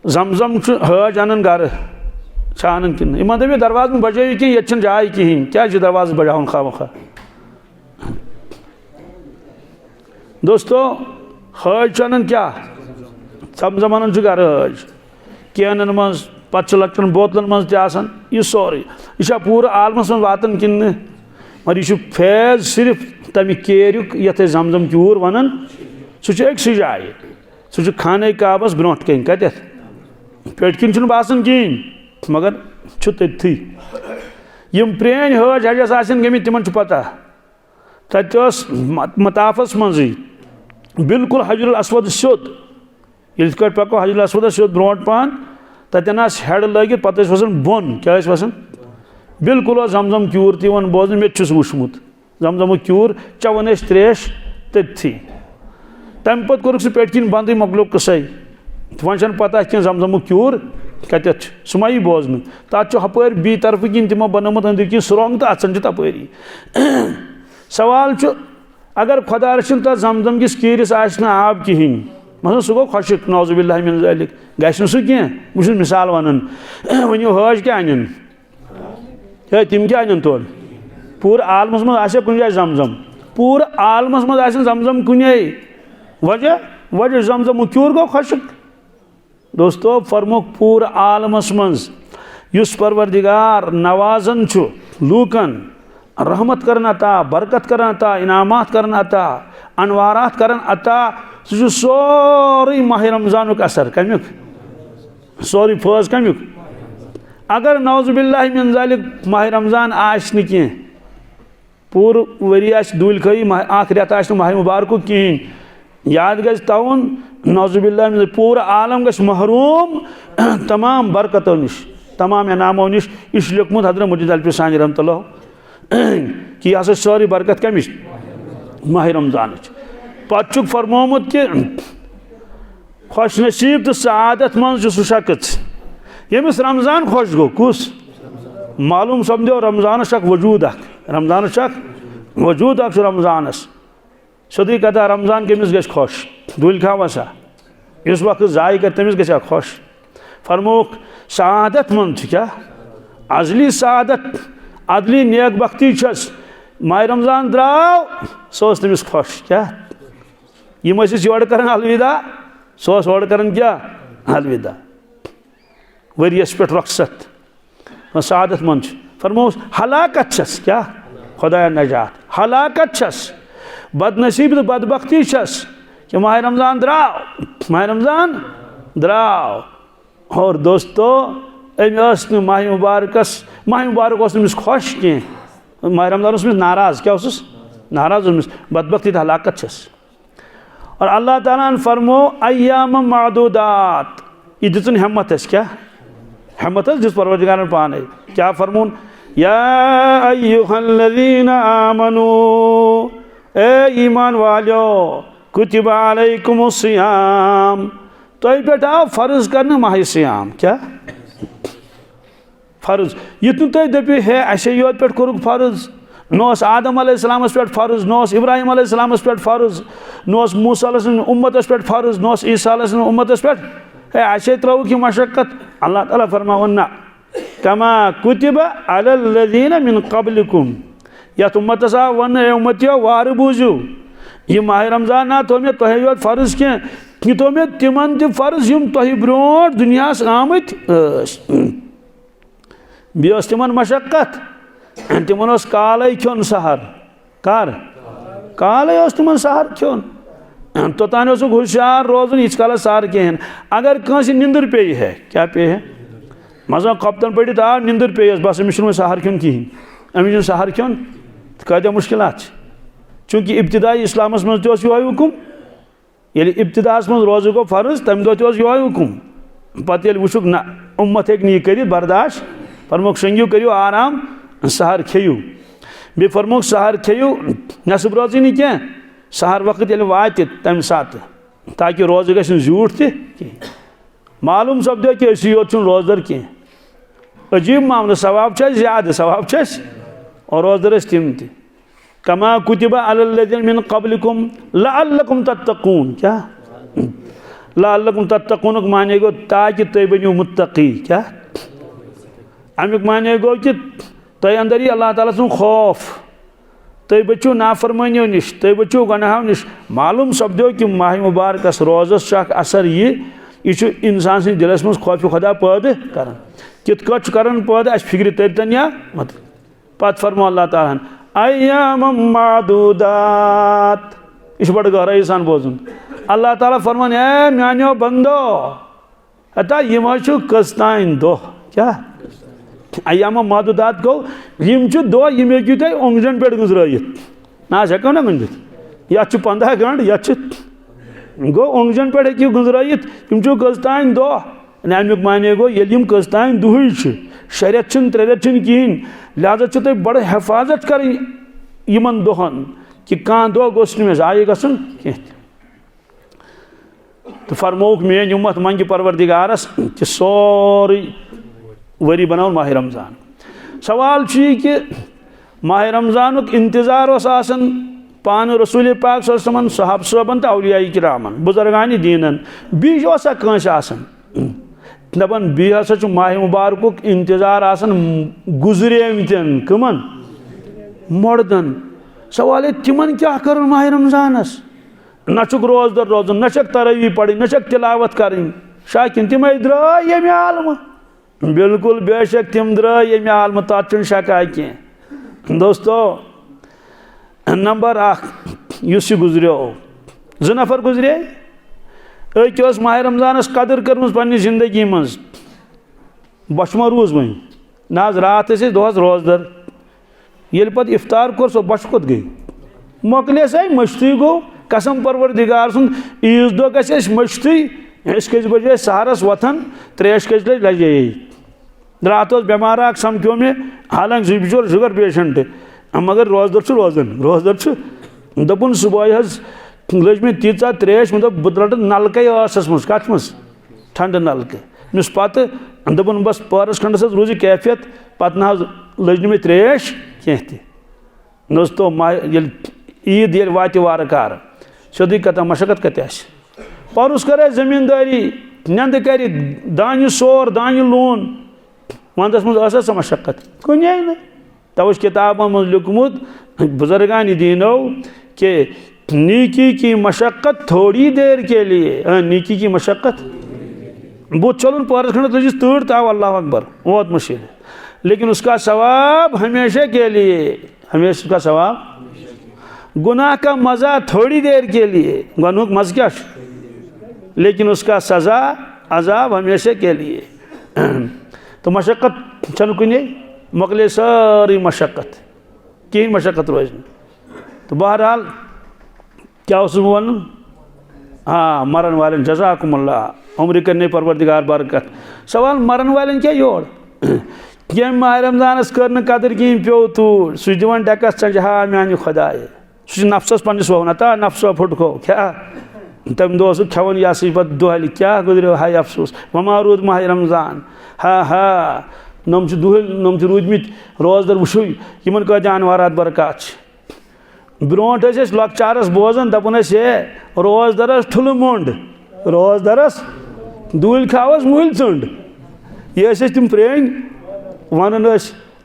जमजम हज अनन गर छानन कि इन दपे दरवाज में बजाई कि ये जाय कहें क्या दरवाज बजावन खा वखा। दोस्तों हज चन क्या समझम अन गर हज कैनन मज पे लकन बोतलन मज यह सोरे यह पूर आलमस मज वातन कि मगर यह फैज सिर्फ तमि केरुक ये जमजम क्यूर वन सह अक्स जाए सह खाने काबस ब्रो कन कत पेटकिन बासान कहें मगर तथी यम प्रेन हज हजस गमित तिमन पता तस मताफस मजी बिल्कुल हजरुल अस्वद सोद ये पको हजरुल अस्वद सोद ब्रो पान तन हेड लगित पे वसान बोन क्या वसान बिल्कुल जमजम क्यूर तवन बोजन मे वुचमुत जमजम क्यूर चवन त्रेश तथी तम पे कोर्क सह पेटकिन बंद मोकलो कसाई वन पता कह जमजम क्यूर कत सह मा बोजन तथ हपर बी तरफ किन तमो बनमुत अंदर किन सुरंग तो अचन तपरी सवाल अगर खुदा रचिन तथ जमजम किस कीरिस आब कहें मतलब सह गो खुशिक नौजुबिल्लाहि मिन ज़ालिक गश सह कह बहुत मिसाल वन वनो हज क्या अन है तम क्या अन तोर पूर आलमस मज कुन जाए जमजम पूर आलमस मज जमजम कुन वजह जमजम क्यूर गो खुशिक। दोस्तों फरमुक पूर आलमस मज युस परवरदिगार नवाजन लूकन रहमत करन अता बरकत करन अता इनामात करन अता अनवारात करन अता सह सोरी माह रमजान असर कमुक सोरी फज कमुक। अगर नौजुबिल्लाहि मिन ज़ालिक माह रमजान आश्न कह पूर वरी दूल खी रेत आ माह मुबारक कहें याद गज तवन नौजुबिल्लाहि पूर आलम गज महरूम तमाम बरकतों निश तमाम इनामों निश इस लिखमुत हजरत मुर्शिद अल्फी सानी रहमतुल्लाह कि यह सारी बरकत कमिश माह रमजान पे फरमोमुत कि खुश नसीब तो सआदत मज सह शख्स यमिस रमजान खुश गो कुस मालूम समझो रमजान वजूद रमजान वजूद रमजानस सदी कथा रमजान कमिस गश खुश दुल खा सा इस वक्त जाय कर तमिस गशा खुश फरमोक सआदत मंद क्या अजली सआदत अदली नेक बख्ती माह रमजान द्राव सह तमिस खुश क्या यम योर कर अलविदा सह ओर कर क्या अलविदा वरियस पे रखसत सआदत मंद फरमोस हलाकत क्या खुदा नजात हलाकत बदनसीब तो बदबख्ती कि माह रमजान द्राव और दोस्तों अमें माह मुबारक उस खुश कह माह रमजान नाराज क्या नाराज बदबख्ती तो हलाकत और अल्लाह ताला फरमो अय्याम मादूदात यह दिन हिम्मत क्या हिम्मत दिस परवरदिगार पाने क्या फरमोन या अय्युहल्लज़ीना आमनू ए ईमान वालो कुतिबा अलैकुमुस सियाम तुम पे आव फर्ज कर माह सियाम क्या फर्ज युत तुम दपो है असे योत पे कोरुक फर्ज न आदम अलैहिस्सलामस पे फर्ज न इब्राहिम अलैहिस्सलामस पे फर्ज न मूसा उम्मतस पे फर्ज न ईसा उम्मतस पे है असे त्रोक यह मशक्कत अल्लाह ताला फरमावन ना कमा कुतिबा अलल्लज़ीना मिन क़ब्लिकुम यथ उम्मतस आव वन उम्मतियो वार बूझू यह माह रमजान ना तो तह योत फर्ज कह तो तिमन त फर्ज यम तह ब्रो दुनियास आमत बे तिमन मशक्कत तिमन काले खोन सहर कर काले तिमन सहर खोन तोतान होशियार रोजन यीत काल सहर कहें अगर कंस निंदर पे है क्या पे है मजा कप्तन पड़ित आ निंदर पे बस अमिस सहर खोन कहें अमिस सहर खोन कत्या मुश्किलात चूँकि इब्तिदाई इस्लामस मज तह हुकुम ये इब्तिदास मज रोज गो फर्ज तम दह यह हुकुम पे वुक ना उम्मत हे कर बर्दाश्त फरमोक संगियो करियो आराम सहर खेयू बे फरमोक सहर खेयू नसब रोजी नी क्या सहर वक्त वात तम सात ताकि रोज गस झूठ तह मालूम सपदो कि असी योत रोजदर कह अजीब मामल सवाब ज्यादा सवाब और रोजदर तम त कमा कुतिबा अलल्लज़ीना मिन क़ब्लिकुम लअल्लकुम तत्तक़ून क्या लअल्लकुम तत्तक़ून माने गो ताकि तुम बनो मुत्तकी क्या अमुक माने गो कि तुम अंदर यह अल्लाह ताला सुन खौफ, तुम बचो नाफरमानियों निश, तुम बचो गुनाहों निश। मालूम सपदो कि माह मुबारकस रोज़स असर यह इंसान सद दिलस मज खौफ खुदा पैदा कर कित कर पैदा अस फिक्र तरतन या मत। पत फरमो अल्लाह ताला अय्याम मादूदात, यह बड़ गहराई सान बोजुन। अल्लाह ताला फरमान ए म्यानो बंदो हता यम कस तान दो क्या अय्याम मादूदात गो यम दो यम हेकु तुम ओंगजन पे गुजरायित ना हेको ना गुंदित या 15 घंटे या गो ओंगजन पे हेकु गुजरायित यम कस तान दो अमुक माने गो ये कस तान दुह शरियत 3 रेत कहें लिहाजा तुम बड़ हिफाजत कर दोहन कि कह दो गोस मे जाय गसन कह। तो फरमोक मेन उम्मत मंग परवरदिगारस कि सोरी वरी बनाओ माह रमज़ान। सवाल कि माह रमज़ान इंतजार पान रसूल पाक सल्लल्लाहु सहाब साहबन तो औलिया किरामन बुजुर्गान दीनन बीसा कंस दपान बी हसा माह मुबारक इंतजार गुजरेमतन कमन मर्दन। सवाल तिमन क्या कर माह रमज़ानस न रोजदर रोजन न तरावी पढ़ न तिलावत करें शाकिन तम द्राय ये आलम बिल्कुल बेशक तम द्राय ये आलम तथ शका कह। दोस्तों नंबर 1 गुजरो 2 नफर गुजरे अक माह रमज़ानस कदर कर्म पन्नी जिंदगी मज बशमा रूज वन ना रात दोहस रोजदर ये पे इफ्तार कोर सो बश कोत गई मोकले सही मश्ती गो कसम परवरदिगार सुन ईज दो गस मश्ती कज बजे सहरस वथन 3 कज लजे रात बेमार समझो मे हालांकि जी बिचोर शुगर पेशेंट मगर रोजदर रोजदर दोपन सुबह लज मे तीचा त्रेश मे बह रट नलक मज कत मज ठंड नलक मिस पत दोपन बस पारस खंडस रूज कैफियत पत ना लज मे त्रेश कह। दोस्तों ईद ये वात वार कार सोदी कत मशक्कत कत परुस करे जमींदारी नंद कर दान सोर दान लून वंदस मज सा मशक्कत कुने न तव किताबों मज लिखमुत बुजुर्गान दीनो कि नीकी की मशक्कत थोड़ी देर के लिए, नीकी की मशक्कत बुत चलुन पारस खंड लजिस तड़ तो अल्लाह अकबर वोत मुश्किल, लेकिन उसका सवाब हमेशा के लिए, हमेशा उसका सवाब। गुनाह का मज़ा थोड़ी देर के लिए, गुनाह का मज़ा क्या, लेकिन उसका सज़ा अजाब हमेशा के लिए। तो मशक्क़त चल कुने मकले सारी मशक्क़त कहीं मशक्क़त रोज। तो बहरहाल क्या उस वन, हाँ मरन वाले जज़ाकुमुल्लाह उम्र करने परवरदिगार बरकत। सवाल मरन वाले क्या योड़ ये माह रमज़ानस कर कदर कहें पे तूर सह दिवान डकस चहा मानी खुदाए सह नफ्सस पन्नस वन ता नफ्सो फुटको क्या तम दो खेवन यह पे दुहल क्या गुजरो हाय अफसोस वमा रूद माह रमज़ान हा हा नम दुहल नम रूदमित रोजदर वुशु इन कत जानवारात बरकत। ब्रोट लकचारस बोजान दपान हे रोजदरस ठुल मोंड रोजदरस दुहल खावस मुहल चुंड ये तम प्रेन वन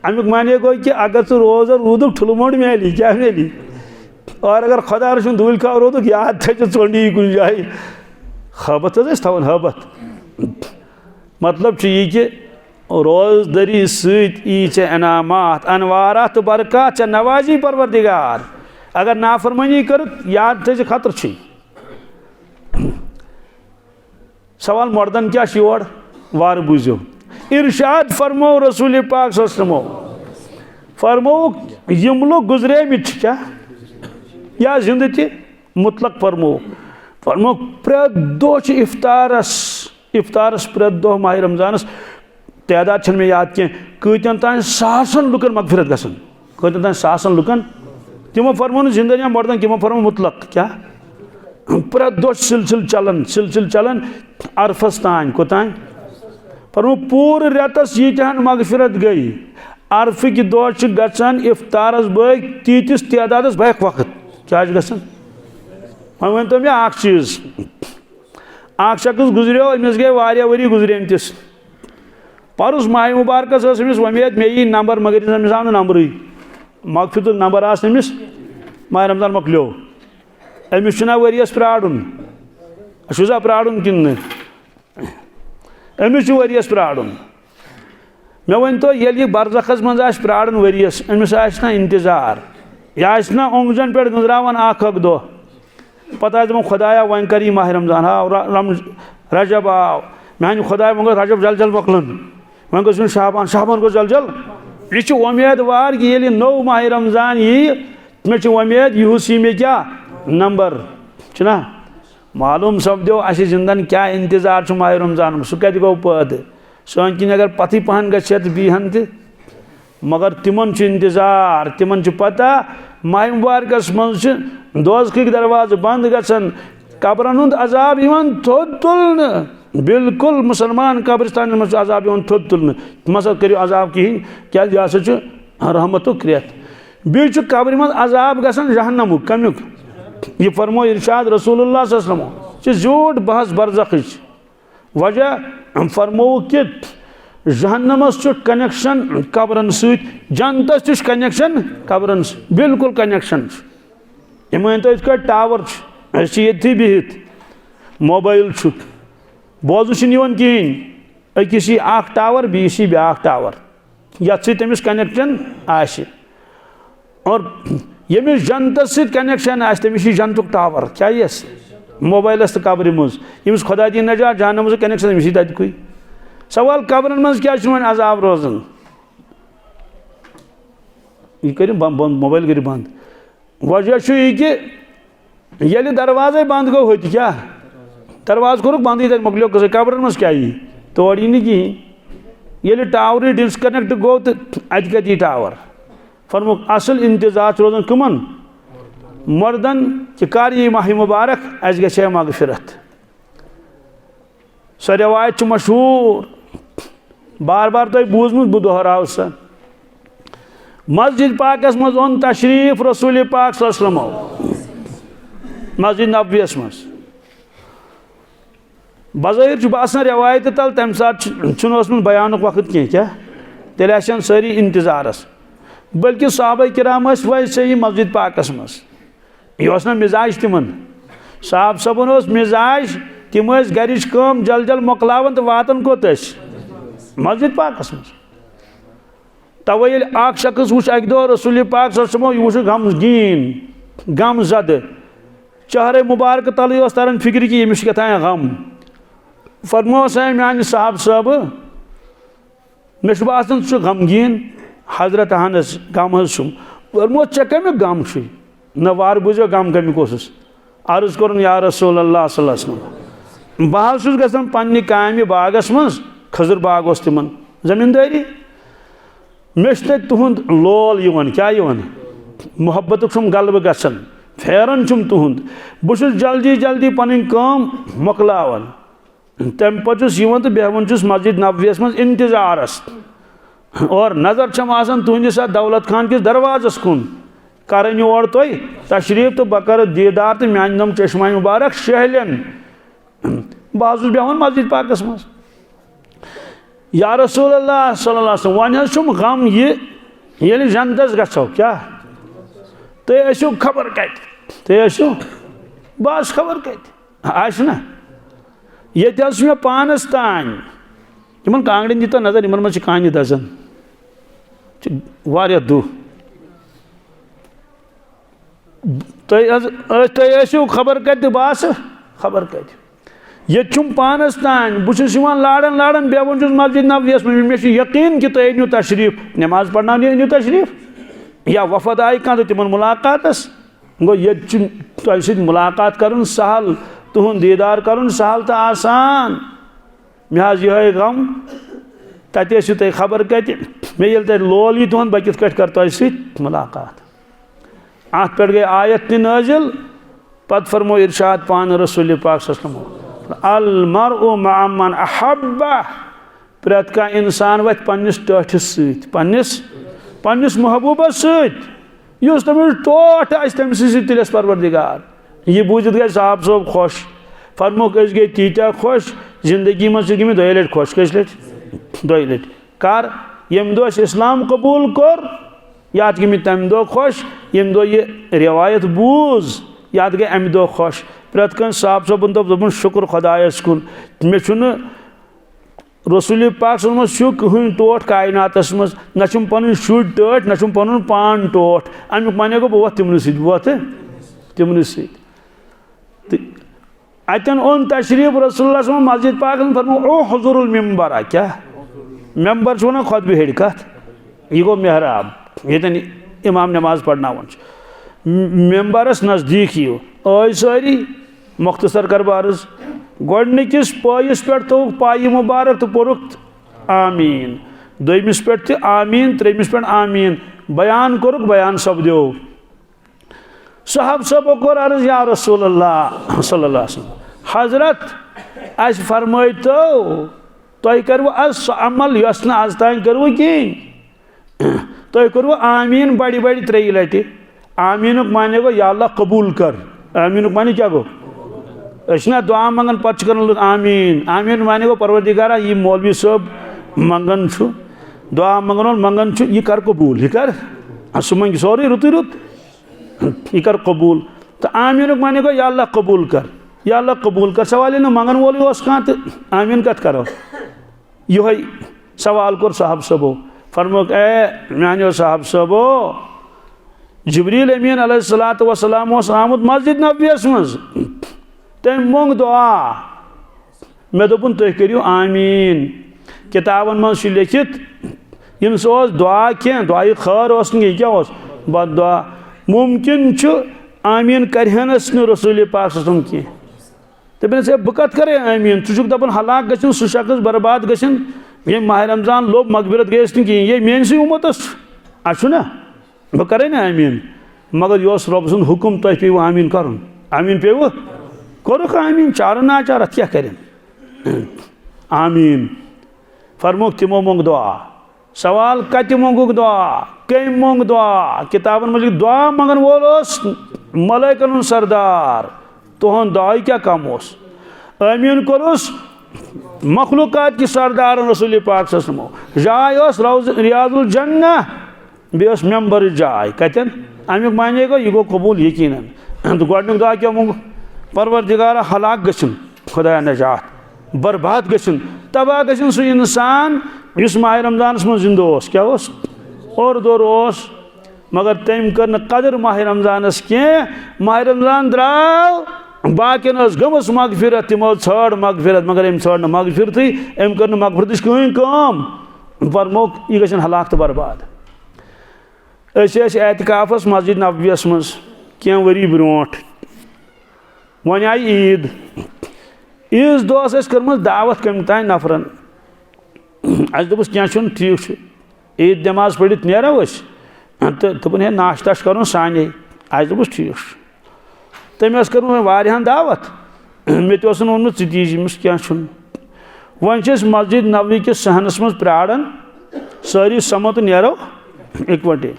अमुक माने गो कि अगर तू रोजर रूदुक ठुल मोंड मिली क्या मिली, और अगर खुदा रसुन दुहल खाव रोदुक याद थे चोंडी कुन जाए हबत थवन हबत। मतलब यह कि रोजदरी सत इनामात अनवारात बरकत नवाजी परवरदिगार, अगर नाफरमानी कर याद थे खतर। सवाल मर्दन क्या योड़ वार बूझो इरशाद फरमो रसूल पाक सल्लल्लाहु फरमो यम लोग गुजरे मिट क्या या जिंद मुतलक फरमो प्रेत दो इफ्तारस प्रेत दो माह रमज़ानस तादाद मे याद कह कतन तान सासन लुकन मगफिरत गसन कतन तान सासन लुकन तमो फरमो जिंदगी मर्दन तमो फरमो मुतलक क्या प्रेत दो सिलसिल चलन अरफस तान कोतान फरमो पूरे रेतस यीतहन मगफिरत गई अरफिक दो गसान इफ्तारस बग तीतिस तादादस बैक वक्त क्या गसान। वह वन तो मे अख चीज अख शख्स गुजरो अमिस गई वारिया वरी गुजरेमतिस परस माह मुबारकस अमिस वमेद मे यी नंबर मगर अमिस आव नंबर मकफित नंबर आमिस माह रमजान मकलो अमिस वरियस प्राड़न शुजा प्राड़न किन अमिस वरियस प्राड़न मे वन तो ये बरज़खस मज आस प्राड़न वरियस अमिस ना इंतजार यह ना ओंगजन पे गुजरावान अख दो पता दम खुदाया वन कर माह रमजान आव रजब आव मान खुदा वो रजब जल जल मकलन वन गो शाबान शाबान गो जल जल यह उम्मीदवार कि ये नौ माह रमजान यी मे उम्मीद युस मे क्या नंबर ना मालूम सपदो अस जिंदन क्या इंतजार माह रमजान सह कत गो पैद सन किन अगर पथि पहन गत बीहन त मगर तिमन इंतजार तिमन पता माह मुबारकस मज दोज़खिक दरवाज बंद गसन कब्रन हुंद अजाब इवन थोद तुलने बिल्कुल मुसलमान कब्रिस्तान मज अजाब इवन थोद तुलने मसा करियो अजाब कहीं क्या यह रहमतुक रेत बीच कब्र मज अजाब गसन जहन्नमुक कमुक यह फरमो इरशाद रसूलुल्लाह सल्लल्लाहु अलैहि वसल्लम झूठ बहस बरज़खिच वजह फरमो कि जहन्नमस कनेक्शन कब्रन सत जन्नतस कनेक्शन कब्रन बिल्कुल कनेक्शन यह मान तो इस टावर ये बिहित मोबाइल बोजन कहें अकिस टावर बीस ब्या टावर ये समिस कनेक्शन आस और यमिस जन्नतस कनेक्शन आस तमिस जन्नतुक टावर क्या यस मोबाइलस तो कब्र मज यमिस खुदा दी नजात जहन्नम कनेक्शन अमिस तक सवाल कब्रन मज क्या अजाब रोजन यह कर मोबाइल कर बंद वजह यह कि ये दरवाजे बंद गो होत क्या दरवाज कोर बंद तक मकलो कस कब्रन मज क्या यी तोड़ यी कहें ये टावर डिस्कनेक्ट गो तो अत कत यी टावर फरमुक असल इंतजार रोजान कमन मर्दन कि कर यी माह मुबारक अस गए मगफिरत सह रवायत मशहूर बार बार तुम बूजमुत बह दोहराव सा मस्जिद पाकस मज ओन तशरीफ रसूल पाक सल्लल्लाहु अलैहि वसल्लम मस्जिद नबवियस मज बज़ाहिर बासान रवायत तल तम सात बयान वक्त कह क्या तेल सारी इंतजारस बल्कि सहाबा किराम वैसे मस्जिद पाकस मज यह मिजाज तिमन साहब सबन मिजाज तिम गरिच कम जल जल मोकलावन तो वातन कोत मस्जिद पाकस मज तवे ये शख्स वो अक दो रसूल पाक सल्लल्लाहु अलैहि वसल्लम गम गीन गम जद चेहरे मुबारक तल तरन फिक्र कि यमिस कथा गम फरमो मान साहब साहब मे बासान गमगीन हजरत अहनस गम फरमो चे कमिक गम न वार बुझो गम कमिक अर्ज कर या रसूल अल्लाह सल्लल्लाहु अलैहि वसल्लम बह गसन पन्ने कामि बागस मज खजुर बाग तिमन जमींदारी मे तुंद लोल यवन क्या यवन मोहब्बत गलब गसन फेरन तुंद बुस जल्दी जल्दी पन कम मोकलावन तम पचुस तो बेहवन मस्जिद नबवियस मज इंतजारस और नजर तुंदिस दौलत खान किस दरवाजस कुन कर और तुम तशरीफ तो बह कर दीदार तो मान नम चश्मा मुबारक शहलन बह बेहन मस्जिद पाकस मज या रसूल अल्लाह सल्लल्लाहु अलैहि वसल्लम वन गम ये जन्नतस गो क्या तुम खबर कत तुम बस खबर कत आस ना ये मे पानस तान इन कांगड़न दी तो नजर इन मज कान दजन वारिया दुह तुम खबर कत बस खबर कत ये पानस तान बुस लाड़न लाड़न बेवन मस्जिद नबवियस मे यकीन कि तुम अनु तशरीफ नमाज पढ़ना अनु तशरीफ या वफद आई कह तो तिमन मुलाकातस गो ये तुम मुलाकात कर सहल तुहद दीदार कर सहल तो आसान मे यह गम तत तुम खबर कत मे ये तुम लोल यी तुहद बह कित कर तुम मुलाकात अत पे गई आयत ति नाजिल पत फरमो इरशाद पान रसूल पाक सल्लल्लाहु अलैहि वसल्लम अल मरउ मअ मन अहब्बा प्रत का इंसान वत पन्निस टठिस सत पन्निस महबूबस सत युस तमिस टोठ आस तमिस तिलस परवरदिगार यह बूझित गई साहब सोब खुश फरमोक गई तीत्या खुश जिंदगी मज गई दोय लट खुश कस लट दोई लट कर यम दो इस्लाम कबूल कर याद गई तम दो खुश यम दो ये रिवायत बूज याद गई अम दो खुश प्रत कन साहब सबन दोपन शुक्र खुदायस कुन मे रसूल पाक शु कहीं टोट कायनातस मज नम पन शुर टट नम पन पान टोट अमुक माने गो बह तिमन तिमन अतन ओन तशरीफ रसूल मस्जिद पाक फरमा ओ हुजूरुल मिंबर क्या मेंबर वन खुतबह हेड़ कत यह गो मेहराब ये इमाम नमाज पढ़नावन मेंबरस नज़दीक यो आई सारी मुख्तसर कर बारस गोडनिकिस पायस पे तो पाई मुबारक तो पोरुख आमीन दोमिस पे आमीन त्रेमिस पे आमीन बयान कोरुख बयान सपदो साहब सब कोर अर्ज या रसूल अल्लाह सल्लल्लाहु अलैहि वसल्लम हजरत अस फरमाई तो तुम करो आज अमल यस आज तान करो कहें तुम करो आमीन बड़ी बड़ी 3 लटि आमीन माने गो या अल्लाह कबूल कर आमीन माने क्या गो ना दुआ मंगन पे कर आमीन आमीन माने गो परवरदिगारा ये मौलवी सब मंगन दुआ मंगन मंगन यह कर कबूल यह कर सह मंग सोरे रुत रुत यह कर कबूल तो आमीन माने गो या अल्लाह कबूल कर या अल्लाह कबूल कर सवाल ना मंगन वोल कह तो आमीन कत करो यह सवाल कोर साहब सबो फरमोक ए मानो साहब सबो जिब्रील अमीन अलैहिस्सलातु वस्सलाम आमुत मस्जिद नबवियस मज तम मोंग दुआ मे दोपन तुम करियो आमीन किताबन मज लिखित यम दुआ क्या दुआ खैर क्या बद दुआ मुमकिन आमीन करहनस न रसूल पाक कह दपन बह कत करे आमीन चुक दपन हलाक गन सह शख्स बर्बाद गन ये माह रमजान लोग मगफिरत गयस कहें ये मेन सी उम्मतस ना बह करे ना आमीन मगर यह रब सुन हुकुम तुम पे आमीन कर आमीन पे कोरुख आमीन चार नाचार अत क्या करें आमीन फरमोक तिमो मोंग दुआ सवाल कत मोंगुक दुआ कम मोंग दुआ किताबन मज दुआ मंगन वोल मलाइकन सरदार तुहन दुआ क्या कम आमीन कोरुस मखलूकात की सरदार रसूल पाक सल्लल्लाहु अलैहि वसल्लम जाय रियाजुल जन्नह बेस मेंबर जाय कतन अमुक माने गो यह गो कबूल यकीनन तो गोडनुक दुआ क्या मोंग परवरदिगारा हलाक गछन खुदा नजात बर्बाद गछन तबाह गछन सह इंसान इस माह रमजान मज जिंदो क्या और दौर मगर तम कर कदर माह रमजानस कह माह रमजान द्राव बाकिन गमस मगफिरत तमो छड़ मगफिरत मगर अम छड़ मगफिरत अम कर मगफिरत कहीं कम फरमोक यह गछन हलाक तो बर्बाद एतकाफस मस्जिद नबवियस मज क्या वरी ब्रोट वन आई ईद ईज दोस कर्म दावत कम तान नफरन अस दोपस क्या ठीक ईद नमाज पढ़ित नेरो तो दोपन है नाश्ता कर साने अस दोपस ठीक तम कर वारियान दावत मे वोनमुत ीज क्या वन मस्जिद नबवी किस सहनस मज प्राड़न सारी समत नेरो इकवटे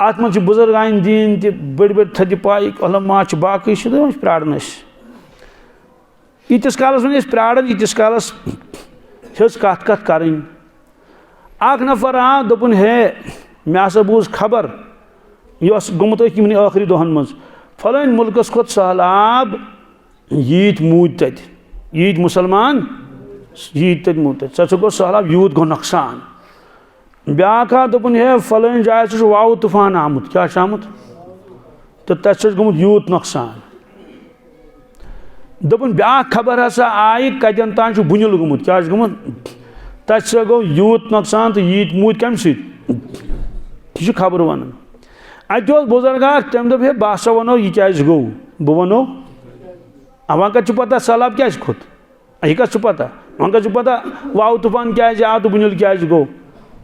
अत मज बुजुर्गान दीन बड़ बड़ थद पाई मा बाकी प्राड़न यीतिस कालस वन प्राड़न यीतिस कालस कत कत कर नफर आ दोपन है मे हसा बूज खबर यह गोमुत आखिरी दोहन मज फलान मुल्कस खोत सहलाब यीत मूद तत यीत मुसलमान यीत तत मूद तत सो गो सहलाब यूत गो नुकसान ब्या दोपन है फलान जाय वाव तूफान आमुत क्या आमुत तो तथ गोमुत यूत नुकसान दोपन ब्या खबर हसा आई कतन तान बुनिल गोमुत क्या गोमुत तथ गो यूत नुकसान तो यीत मूद कम सह खबर वन अत बुजुर्ग तम दोप है बह वनो यह क्या गो बह वनो वह कत पता सैलाब क्या खोत यह कत पता वह कत पता वाव तूफान क्या आव तो बुनिल क्या गो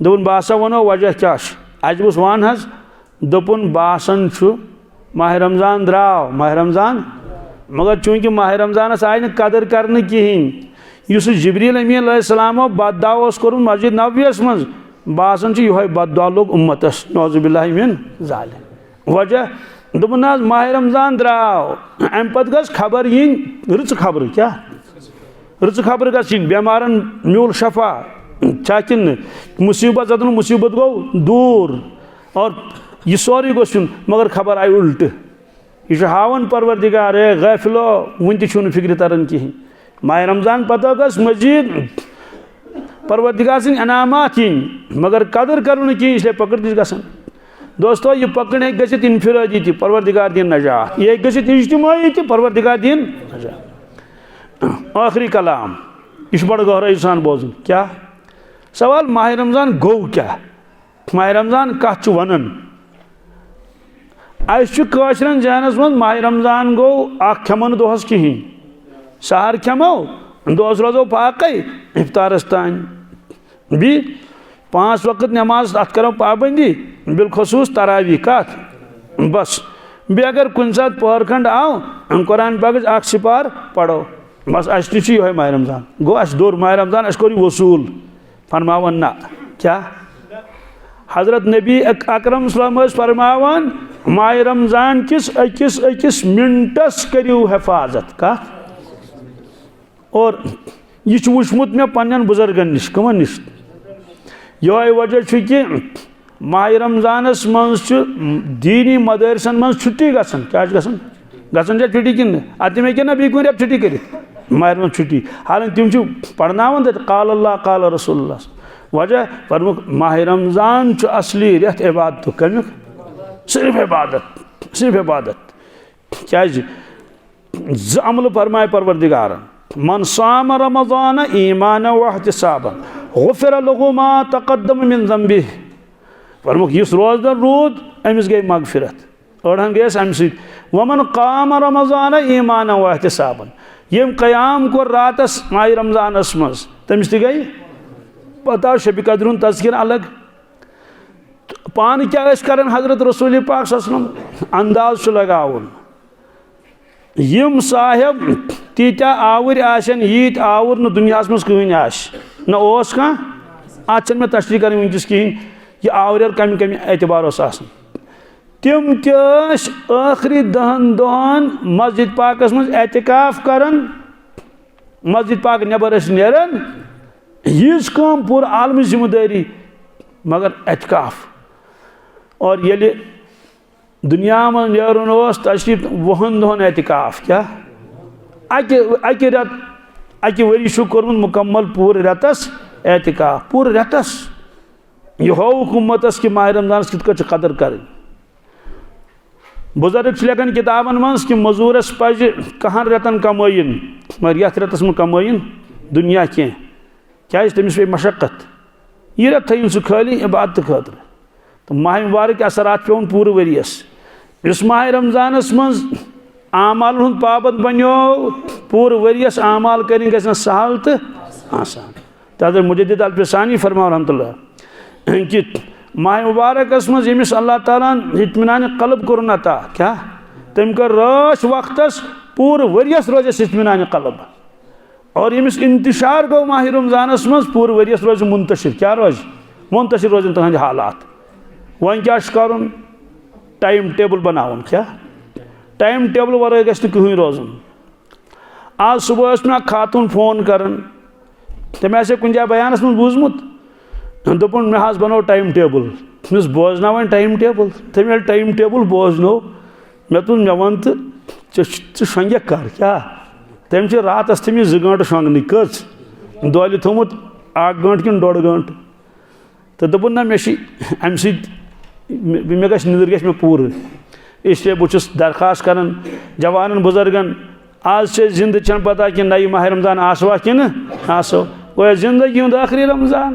दोपन बह वनो वजह क्या अस बस वन हज दोपन बासन माह रमजान द्राव माह रमजान मगर चूंकि माह रमजानस आय न कदर करने कहें इस जिब्रील अमीन अलैहिस्सलामो बददुआ कोर मस्जिद नबवियस मज बासन यह बददुआ लोग उम्मतस नौजुबिल्लाहि मिन ज़ालिक वजह दोपन माह रमजान द्राव अम पे गस खबर यीन रच खबर क्या रच खबर गई बेमारन म्यूल शफा किन मुसीबत अदन मुसीबत गो दूर और यह सोरे गोस मगर खबर आई उल्ट यह हावन परवरदिगार है गैफिलो वन तु फिक्र तरन कहें माह रमजान पता गस मजीद परवरदिगार सिंह अनामात इन मगर कदर करूँ कहें इसलिए पकड़ गसन दोस्तों यह पकड़ हे गसित इनफिरादी ति परवरदिगार दिन नजात यह गसित इज्तिमाई ति परवरदिगार दिन नजात। आखिरी कलाम यह बड़ गहराई सान बोजन क्या सवाल माह रमजान गो क्या माह रमजान कत वन अशरन जहनस मज माह रमजान गो खमन दोहस कहें सहर खमो दोस रोजो पाक इफ्तारस तान बी 5 वक्त नमाज अत करो पाबंदी बिलखसूस तरावी कत बस बे अगर कुन सात पहर खंड आओ कुरान पाक अख सिपार पढ़ो बस अस ये माह रमजान गो अस दोर माह रमजान अस कोर वसूल फरमावन ना क्या हजरत नबी अकरम फरमावन माह रमजान किस अकिस अकिस मिनटस करियो हिफाजत का और यह वुचमुत मे पन्न बुजुर्गन निश कमन निश ये वजह कि माह रमजानस मज दीनी मदरसन मज छुट्टी गसन क्या गसन गसन छुट्टी कि अत मे ना बी कुन रेप छुट्टी कर माह रमजान छुट्टी हालांकि तिम पढ़नावन काल अल्लाह काल रसूलुल्लाह वजह फरमुक माह रमजान असली रेत इबादत कमिक सिर्फ इबादत क्या अमल फरमाए परवरदिगारन मन साम रमजान ईमान वहतिसाबन गुफिर लहु मा तक़द्दम मिन ज़ंबिह फरमुक यस रोजदर रूद अमिस गई मगफिरत अड़हन गयस अम सत वमन काम रमजान ईमान वहतिसाबन यम क़याम कोर रातस माह रमजानस मज तमिस ति गई पता शब कदर तज़किर अलग पान क्या कर हजरत रसूल पाक सल्लल्लाहु अलैहि वसल्लम अंदाज लगावन यम साहेब तीत्या आवर आसन यीत आवर न दुनिया मज कहीं न ओस कह अत मे तशरी कर वनकस कहें यह आवर कम कम एतबार तिम आखिरी 10 दोहन मस्जिद पाकस मज एतिकाफ करन मस्जिद पाक नबर नेरन यीज कम पूर आलमी जिम्मेदारी मगर एतिकाफ और ये दुनिया में नेरुन तशरीफ 20 दोहन एतिकाफ क्या अकि रेत अकि वरी कोर्मुत मुकम्मल पूरे रेतस एतिकाफ पूरे रेतस यह होक उम्मतस कि माह रमजान कित कदर कर बुजुर्ग लेखन किताबन मज कि मजूरस पज कहन रेतन कमयन मगर ये रेतस में कमयन दुनिया कह क्या तमिस पे मशक्कत यह रेत थन सह खाली इबादत खतर तो माह मुबारक असरात पे पूरे वरियस इस माह रमजानस मज आमाल हुंद पाबंद बनो पूरे वरियस आमाल कर गसन सहल तो आसान तहत मुजद्दिद अल-फ़सानी फरमाओ रहमतुल्लाह कि माह मुबारकस मज यमिस अल्लाह ताला इत्मीनान कल्ब कोरन अता क्या तम कर रश वक्तस पूरे वरियस रोजस इत्मीनान कल्ब और यमिस इंतशार गो माह रमजानस मज पूरे वरियस रोज मुंतशिर क्या रोज मुंतशिर रोजन तहद हालात वन क्या कर टाइम टेबल बनावन क्या टाइम टेबल वर गि कहीं रोजन आज सुबह मे खातून फोन कर तम आसे कुछ जाए बयानस में बूजमुत दोपन मे हाज बनो टाइम टेबल मिस बोजना वन टाइम टेबल तम ये टाइम टेबल बोजनो मे तुम मे वन तो शंग कर क्या तम रातस थमिस 2 घंटे शंगन कच दोल थोमुत 1 घंटे कि 1.5 घंटे तो दोपन ना मे अम मे गस निदर गस मे पूर इसलिए बहुत दरखास्त कर जवान बुजुर्गन आज से जिंद छन पता कि नई माह रमजान आसवा कि आसो वो जिंदगी हूँ आखिरी रमजान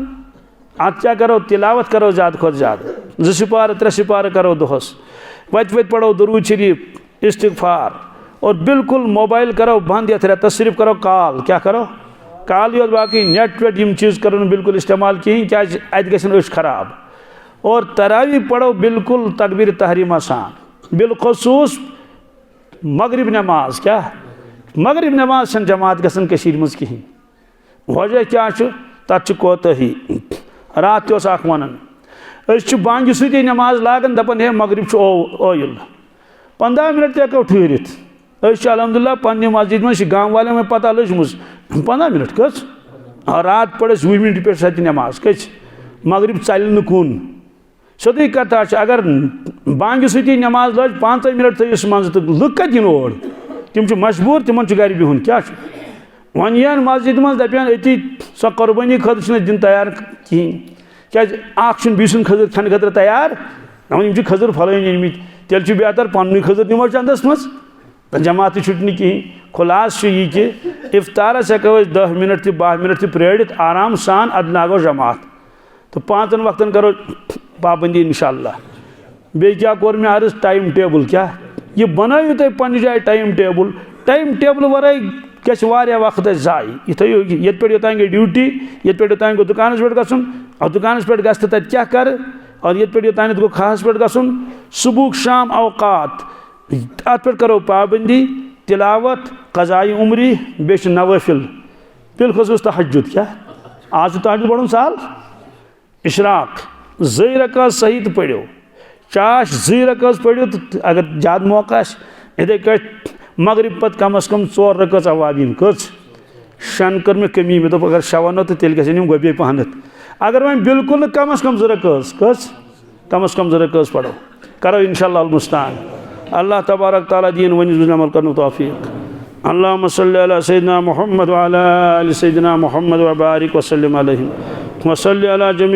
अत क्या करो तिलावत करो ज़्यादा खुद ज़्यादा 2 सिपार 3 सिपार करो दोहस वत पढ़ो दुरूद शरीफ इस्तिगफार और बिल्कुल मोबाइल करो बंद यथ रेतस सिर्फ करो कॉल क्या करो कॉल योत बाकी नेट वेट यम चीज़ करो बिल्कुल इस्तेमाल कहें क्या अत गन खराब और तरावी पढ़ो बिल्कुल तकबीर तहरीमा सान बिलखसूस मगरिब नमाज क्या मगरिब नमाज जमात गसन मज कहें वजह क्या तथ कोतही रात तक वन बांग सी नमाज लागन दपन है मगरिब ओयल 15 मिनट ते ठहरित अल्हम्दुलिल्लाह पन्ने मस्जिद में गाँव वाले में पता लजम 15 मिनट कस रात पढ़ 20 मिनट पे सत नमाज कस मगरिब चल कुन सोदी कथा अगर बांग सी नमाज लज 5 मिनट थस मज तो लुक कत इन ओर तिम मजबूर तिमन गर बिहुन क्या वन यान मस्जिद मज दपान अति सो कुर्बानी खतर दिन तैयार कहें क्या बीस खजर खान खतर तैयार वन खजर फलन अनमित तेल बेहतर पन्न खजर निमो चंदस मज तो जमात छुटन कहें खुलास यह कि इफ्तारस हेको 10 मिनट 12 मिनट प्रेरित आराम सान अद लागो जमात तो 5 वक्तन करो पाबंदी इंशाअल्लाह बे क्या कोर मे अर्ज टाइम टेबल क्या ये बनायु तुम पन्ने जाए टाइम टेबल वराई क्या वक्त जाय ये थो ये पे योतान गई ड्यूटी ये पे योतान गो दुकान पे गन और दुकान पे गस तत क्या कर और ये पे योतान गो खास पे गन सुबह शाम अवकात अत पे करो पाबंदी तिलावत कज़ाई उमरी बे नवाफिल बिलखसूस तहज्जुद क्या आज तहज्जुद पढ़न साल इशराक 2 रकात सही तो पढ़ो चाश 2 रकात पढ़ो तो अगर ज़्यादा मौका इथे कट मगरिब पत कम अज कम 4 रकात अवाबीन कच शन कर मे कमी मे दोप अगर शवानो तो तेल गम गोबे पहनत अगर वह बिल्कुल कम अज कम 2 रकात कच कम अज कम 2 रकात पढ़ो करो इंशाअल्लाह मुस्तान अल्लाह तबारक तआला दीन वनिस अमल करने तौफीक अल्लाहुम्मा सल्लि अला सय्यिदना मुहम्मद व अला आलि सय्यिदना मुहम्मद व बारिक व सल्लिम अलैहि व सल्लि अला जमी